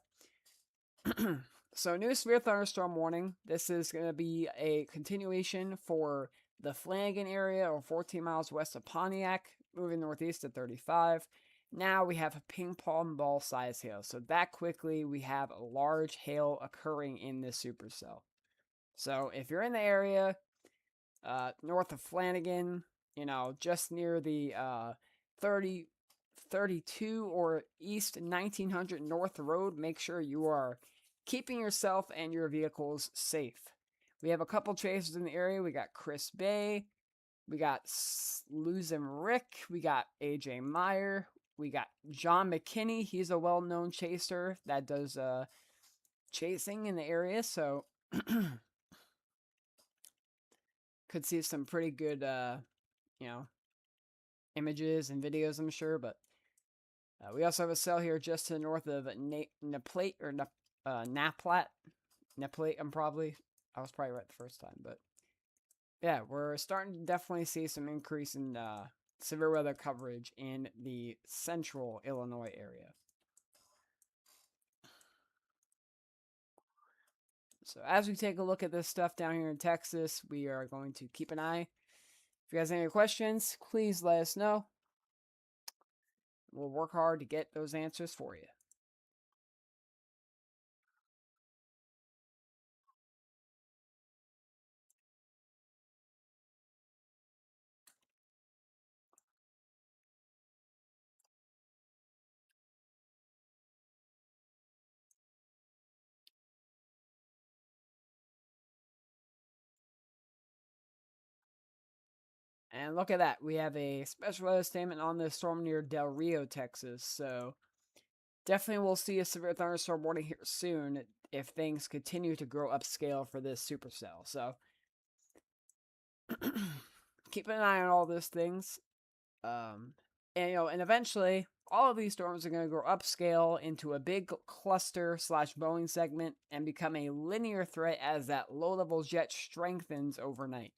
So, new severe thunderstorm warning. This is going to be a continuation for the Flanagan area, or 14 miles west of Pontiac, moving northeast at 35. Now we have a ping pong ball size hail. So, that quickly we have a large hail occurring in this supercell. So, if you're in the area north of Flanagan, just near the 32 or East 1900 North Road, make sure you are keeping yourself and your vehicles safe. We have a couple chasers in the area. We got Chris Bay, we got Luzim Rick, we got AJ Meyer, we got John McKinney. He's a well-known chaser that does chasing in the area, so could see some pretty good images and videos, I'm sure. But we also have a cell here just to the north of Naplat or Naplat. Naplat, I was probably right the first time, but yeah, we're starting to definitely see some increase in severe weather coverage in the central Illinois area. So as we take a look at this stuff down here in Texas, we are going to keep an eye. If you guys have any questions, please let us know. We'll work hard to get those answers for you. And look at that. We have a special weather statement on the storm near Del Rio, Texas. So definitely we'll see a severe thunderstorm warning here soon if things continue to grow upscale for this supercell. So keep an eye on all those things. And eventually all of these storms are going to grow upscale into a big cluster / Boeing segment and become a linear threat as that low level jet strengthens overnight.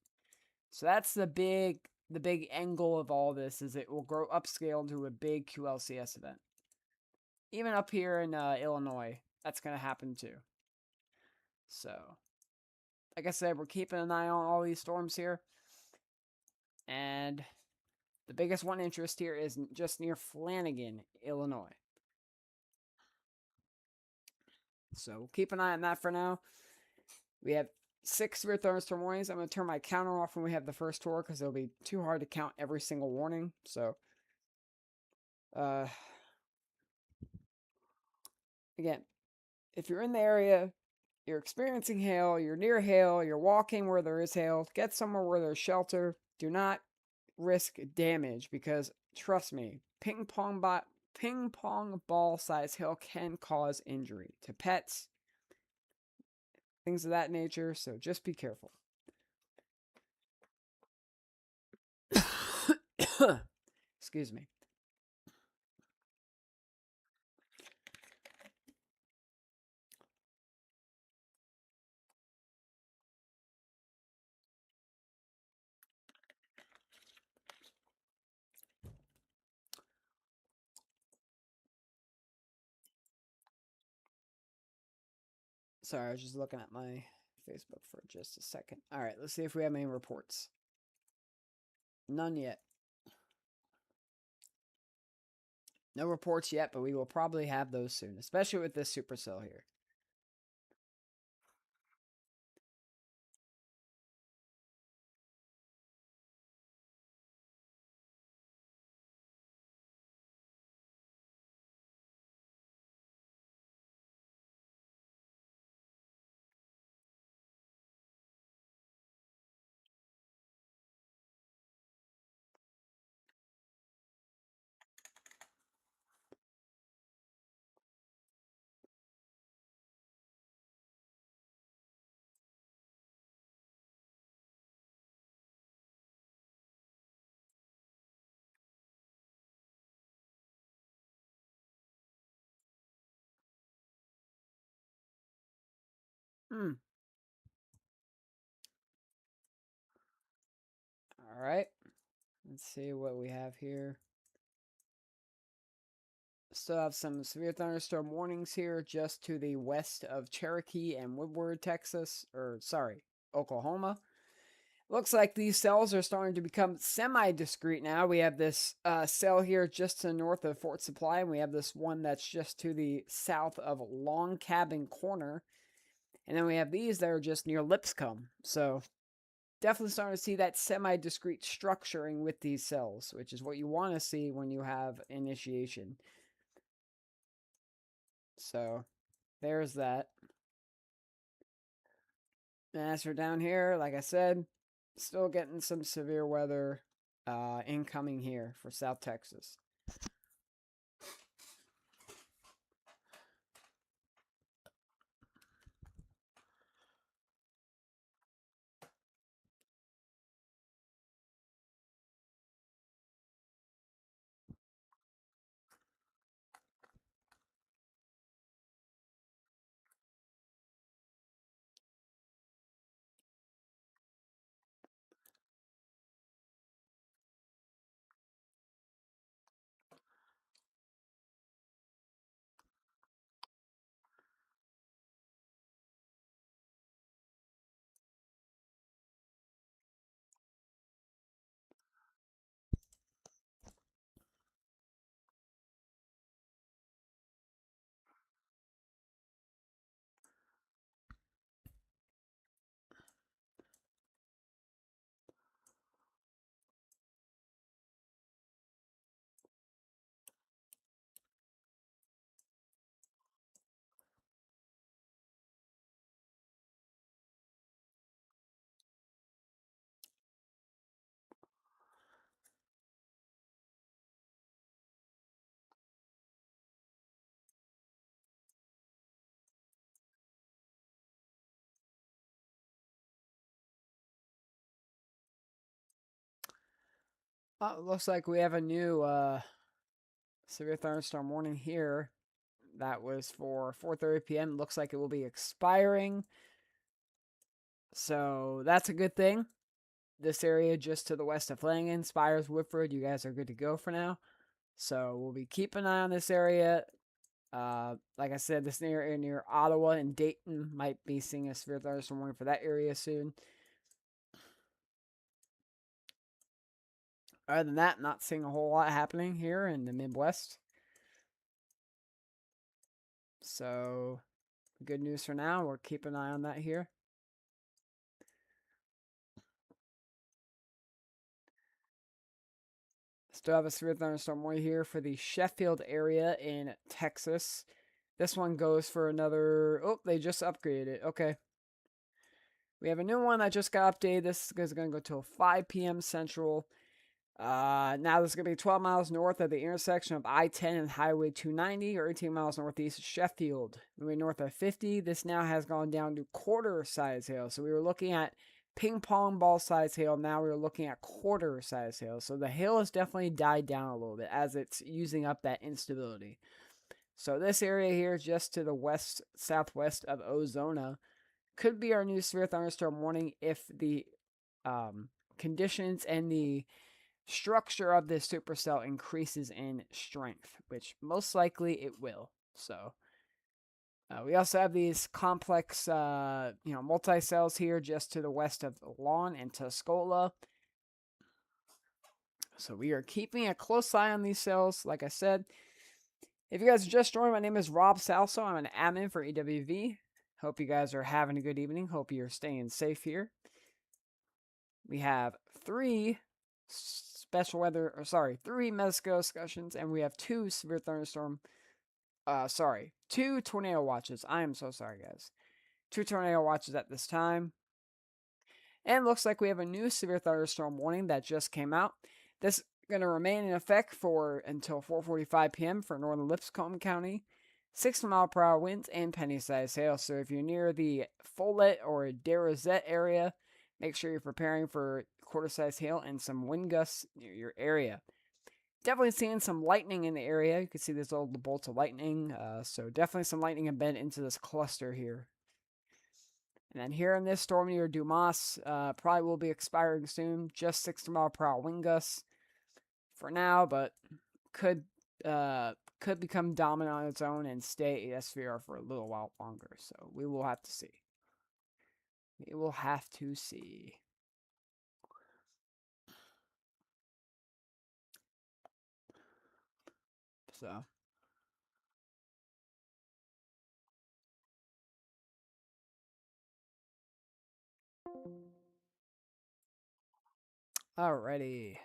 So that's the big angle of all this, is it will grow upscale into a big QLCS event. Even up here in Illinois, that's going to happen too. So, like I said, we're keeping an eye on all these storms here. And the biggest one interest here is just near Flanagan, Illinois. So we'll keep an eye on that for now. We have 6 severe thunderstorm warnings. I'm going to turn my counter off when we have the first tour because it'll be too hard to count every single warning. So, again, if you're in the area, you're experiencing hail, you're near hail, you're walking where there is hail, get somewhere where there's shelter. Do not risk damage because, trust me, ping pong ball size hail can cause injury to pets, things of that nature. So just be careful. Excuse me. Sorry, I was just looking at my Facebook for just a second. All right, let's see if we have any reports. None yet. No reports yet, but we will probably have those soon, especially with this supercell here. Hmm. All right. Let's see what we have here. Still have some severe thunderstorm warnings here just to the west of Cherokee and Woodward, Texas. Or, sorry, Oklahoma. Looks like these cells are starting to become semi-discrete now. We have this cell here just to the north of Fort Supply, and we have this one that's just to the south of Long Cabin Corner. And then we have these that are just near Lipscomb. So definitely starting to see that semi-discrete structuring with these cells, which is what you want to see when you have initiation. So there's that. And as for down here, like I said, still getting some severe weather incoming here for South Texas. Looks like we have a new severe thunderstorm warning here. That was for 4:30 p.m. Looks like it will be expiring. So that's a good thing. This area just to the west of Langen, Spires, Woodford, you guys are good to go for now. So we'll be keeping an eye on this area. Like I said, this area near Ottawa and Dayton might be seeing a severe thunderstorm warning for that area soon. Other than that, not seeing a whole lot happening here in the Midwest. So, good news for now. We'll keep an eye on that here. Still have a severe thunderstorm warning here for the Sheffield area in Texas. This one goes for another. Oh, they just upgraded it. Okay. We have a new one that just got updated. This is going to go till 5 p.m. Central. Now this is going to be 12 miles north of the intersection of I-10 and Highway 290, or 18 miles northeast of Sheffield. Moving north of 50, this now has gone down to quarter size hail. So we were looking at ping pong ball size hail. Now we're looking at quarter size hail. So the hail has definitely died down a little bit as it's using up that instability. So this area here, just to the west southwest of Ozona, could be our new severe thunderstorm warning if the conditions and the structure of this supercell increases in strength, which most likely it will. So we also have these complex, multi-cells here just to the west of Lawn and Tuscola. So we are keeping a close eye on these cells. Like I said, if you guys are just joined, my name is Rob Salso. I'm an admin for EWV. Hope you guys are having a good evening. Hope you're staying safe here. We have three special weather, or sorry, three Mezco discussions, and we have two severe thunderstorm. Two tornado watches. I am so sorry, guys. Two tornado watches at this time. And looks like we have a new severe thunderstorm warning that just came out. This is going to remain in effect for until 4:45 p.m. for northern Lipscomb County. 60-mile-per-hour winds and penny-sized hail. So if you're near the Follett or Darrozette area, make sure you're preparing for quarter-sized hail and some wind gusts near your area. Definitely seeing some lightning in the area. You can see there's all the bolts of lightning. So definitely some lightning embedded into this cluster here. And then here in this storm near Dumas, probably will be expiring soon. Just 60-mile-per-hour wind gusts for now, but could become dominant on its own and stay SVR for a little while longer. So we will have to see. We will have to see. So. Alrighty.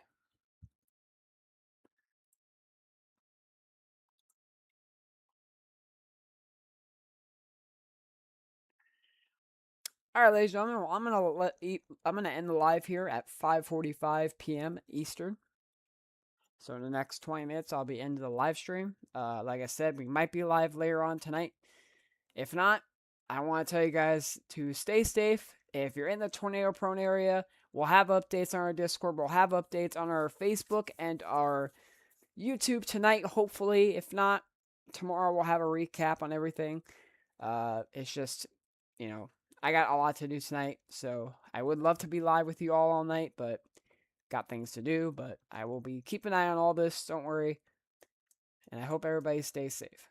All right, ladies and gentlemen, I'm gonna end the live here at 5:45 p.m. Eastern. So in the next 20 minutes, I'll be ending the live stream. Like I said, we might be live later on tonight. If not, I want to tell you guys to stay safe. If you're in the tornado prone area, we'll have updates on our Discord. We'll have updates on our Facebook and our YouTube tonight, hopefully. If not, tomorrow we'll have a recap on everything. It's just, I got a lot to do tonight, so I would love to be live with you all night, but got things to do. But I will be keeping an eye on all this. Don't worry, and I hope everybody stays safe.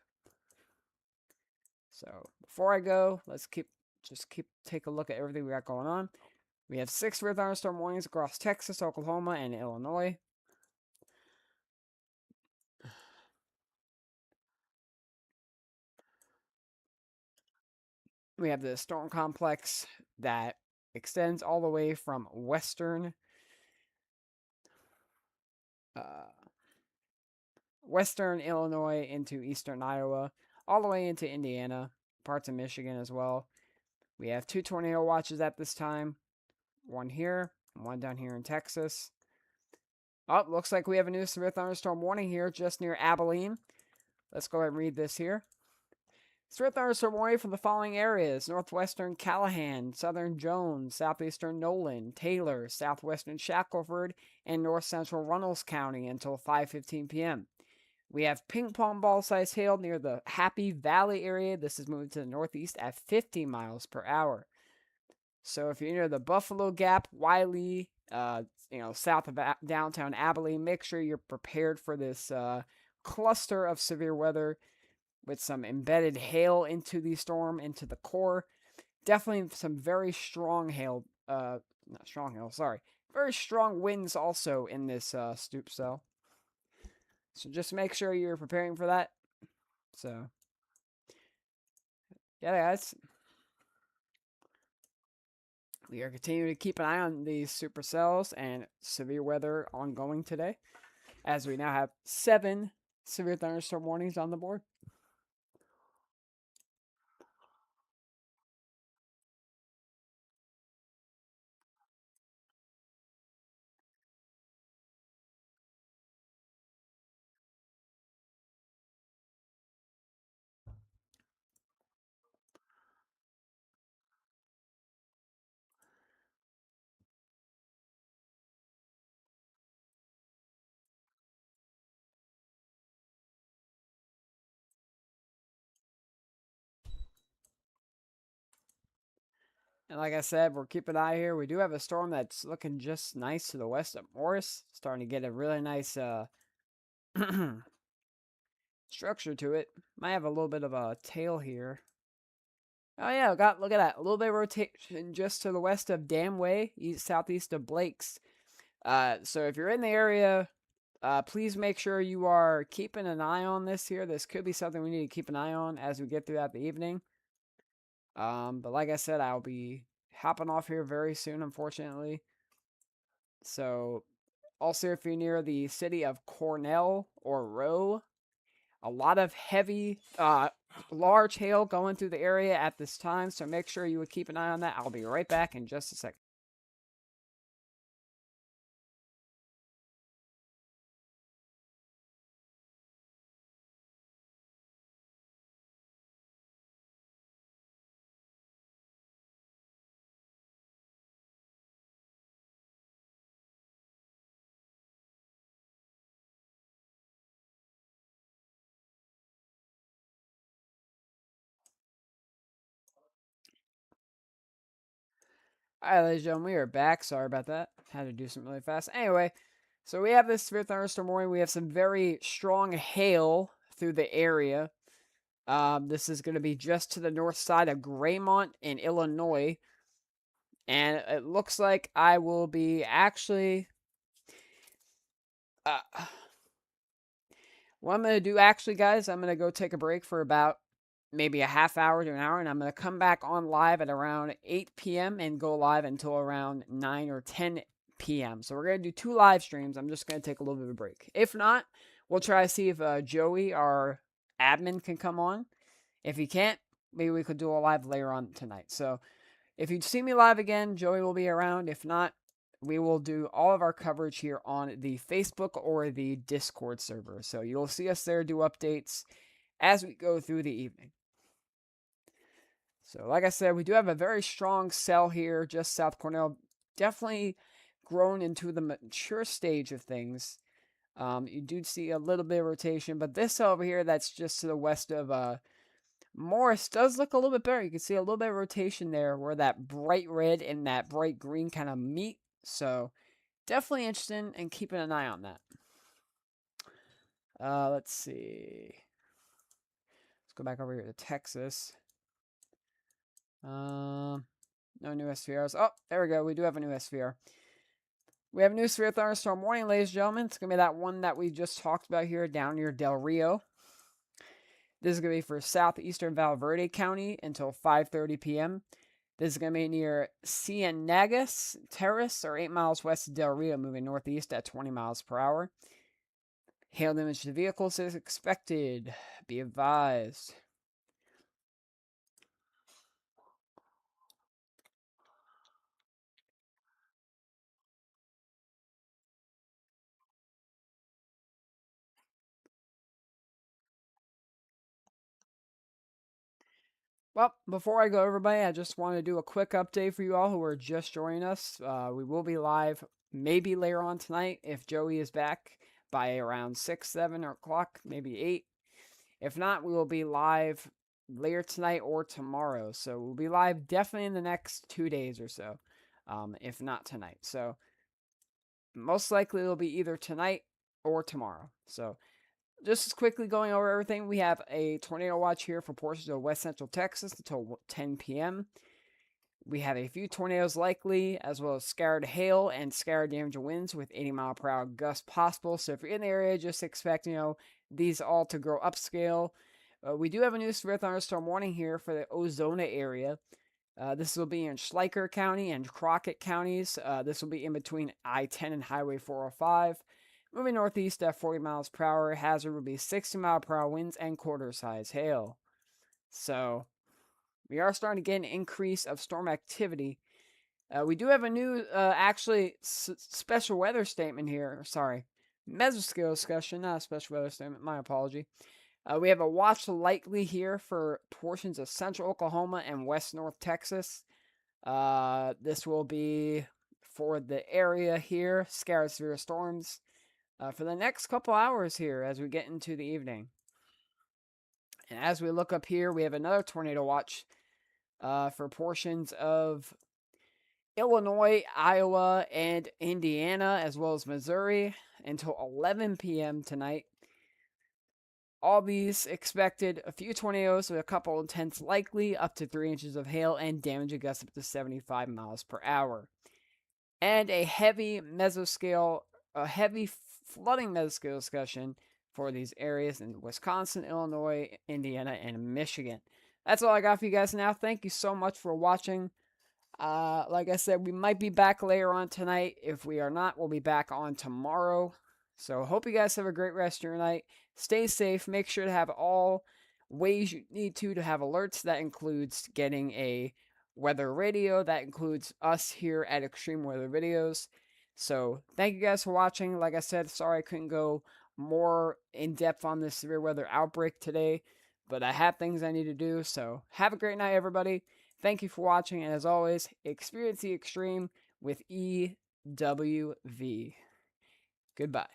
So before I go, let's take a look at everything we got going on. We have 6 severe thunderstorm warnings across Texas, Oklahoma, and Illinois. We have the storm complex that extends all the way from western Illinois into eastern Iowa, all the way into Indiana, parts of Michigan as well. We have 2 tornado watches at this time. One here, and one down here in Texas. Oh, looks like we have a new severe thunderstorm warning here just near Abilene. Let's go ahead and read this here. Severe thunderstorm warning for the following areas: northwestern Callahan, southern Jones, southeastern Nolan, Taylor, southwestern Shackelford, and north central Runnels County until 5:15 p.m. We have ping pong ball size hail near the Happy Valley area. This is moving to the northeast at 50 miles per hour. So if you're near the Buffalo Gap, Wiley, south of downtown Abilene, make sure you're prepared for this cluster of severe weather with some embedded hail into the storm, into the core. Definitely some very strong hail, very strong winds also in this stoop cell. So just make sure you're preparing for that. So, yeah, guys. We are continuing to keep an eye on these supercells and severe weather ongoing today, as we now have 7 severe thunderstorm warnings on the board. And like I said, we're keeping an eye here. We do have a storm that's looking just nice to the west of Morris, starting to get a really nice structure to it. Might have a little bit of a tail here. Oh yeah, look at that. A little bit of rotation just to the west of Damway, southeast of Blake's. So if you're in the area, please make sure you are keeping an eye on this here. This could be something we need to keep an eye on as we get throughout the evening. But like I said, I'll be hopping off here very soon, unfortunately. So also, if you're near the city of Cornell or Rowe, a lot of heavy, large hail going through the area at this time. So make sure you would keep an eye on that. I'll be right back in just a second. All right, ladies and gentlemen, we are back. Sorry about that. Had to do something really fast. Anyway, so we have this severe thunderstorm warning. We have some very strong hail through the area. This is going to be just to the north side of Graymont in Illinois. And it looks like I will be actually. Uh, what I'm going to do, actually, guys, I'm going to go take a break for about maybe a half hour to an hour, and I'm going to come back on live at around 8 p.m. and go live until around 9 or 10 p.m. So we're going to do 2 live streams. I'm just going to take a little bit of a break. If not, we'll try to see if Joey, our admin, can come on. If he can't, maybe we could do a live later on tonight. So if you see me live again, Joey will be around. If not, we will do all of our coverage here on the Facebook or the Discord server. So you'll see us there do updates as we go through the evening. So, like I said, we do have a very strong cell here, just South Cornell. Definitely grown into the mature stage of things. You do see a little bit of rotation, but this over here, that's just to the west of Morris, does look a little bit better. You can see a little bit of rotation there where that bright red and that bright green kind of meet. So, definitely interested in keeping an eye on that. Let's see. Let's go back over here to Texas. No new SVRs. Oh, there we go. We do have a new SVR. We have a new severe thunderstorm warning, ladies and gentlemen. It's going to be that one that we just talked about here down near Del Rio. This is going to be for southeastern Val Verde County until 5:30 p.m. This is going to be near Cienegas Terrace, or 8 miles west of Del Rio, moving northeast at 20 miles per hour. Hail damage to vehicles is expected. Be advised. Well, before I go, everybody, I just want to do a quick update for you all who are just joining us. We will be live maybe later on tonight if Joey is back by around 6, 7 o'clock, maybe 8. If not, we will be live later tonight or tomorrow. So we'll be live definitely in the next 2 days or so, if not tonight. So most likely it'll be either tonight or tomorrow. So just as quickly going over everything, we have a tornado watch here for portions of west central Texas until 10 p.m. We have a few tornadoes likely, as well as scattered hail and scattered damaging winds with 80-mile-per-hour gusts possible. So if you're in the area, just expect, these all to grow upscale. We do have a new severe thunderstorm warning here for the Ozona area. This will be in Schleicher County and Crockett counties. This will be in between I-10 and Highway 405. Moving northeast at 40 miles per hour, hazard will be 60-mile-per-hour winds and quarter-size hail. So, we are starting to get an increase of storm activity. We do have a new, special weather statement here. Sorry, mesoscale discussion, not a special weather statement. My apology. We have a watch likely here for portions of central Oklahoma and west north Texas. This will be for the area here, scattered severe storms. For the next couple hours here as we get into the evening. And as we look up here, we have another tornado watch for portions of Illinois, Iowa, and Indiana, as well as Missouri, until 11 p.m. tonight. All these expected a few tornadoes with a couple intense likely, up to 3 inches of hail, and damage gusts up to 75 miles per hour. and a heavy mesoscale, a heavy flooding mesoscale discussion for these areas in Wisconsin, Illinois, Indiana, and Michigan. That's all I got for you guys now. Thank you so much for watching. Like I said, we might be back later on tonight. If we are not, we'll be back on tomorrow. So hope you guys have a great rest of your night. Stay safe. Make sure to have all ways you need to have alerts. That includes getting a weather radio. That includes us here at Extreme Weather Videos. So thank you guys for watching. Like I said, sorry I couldn't go more in depth on this severe weather outbreak today, but I have things I need to do. So have a great night, everybody. Thank you for watching, and as always, experience the extreme with EWV. Goodbye.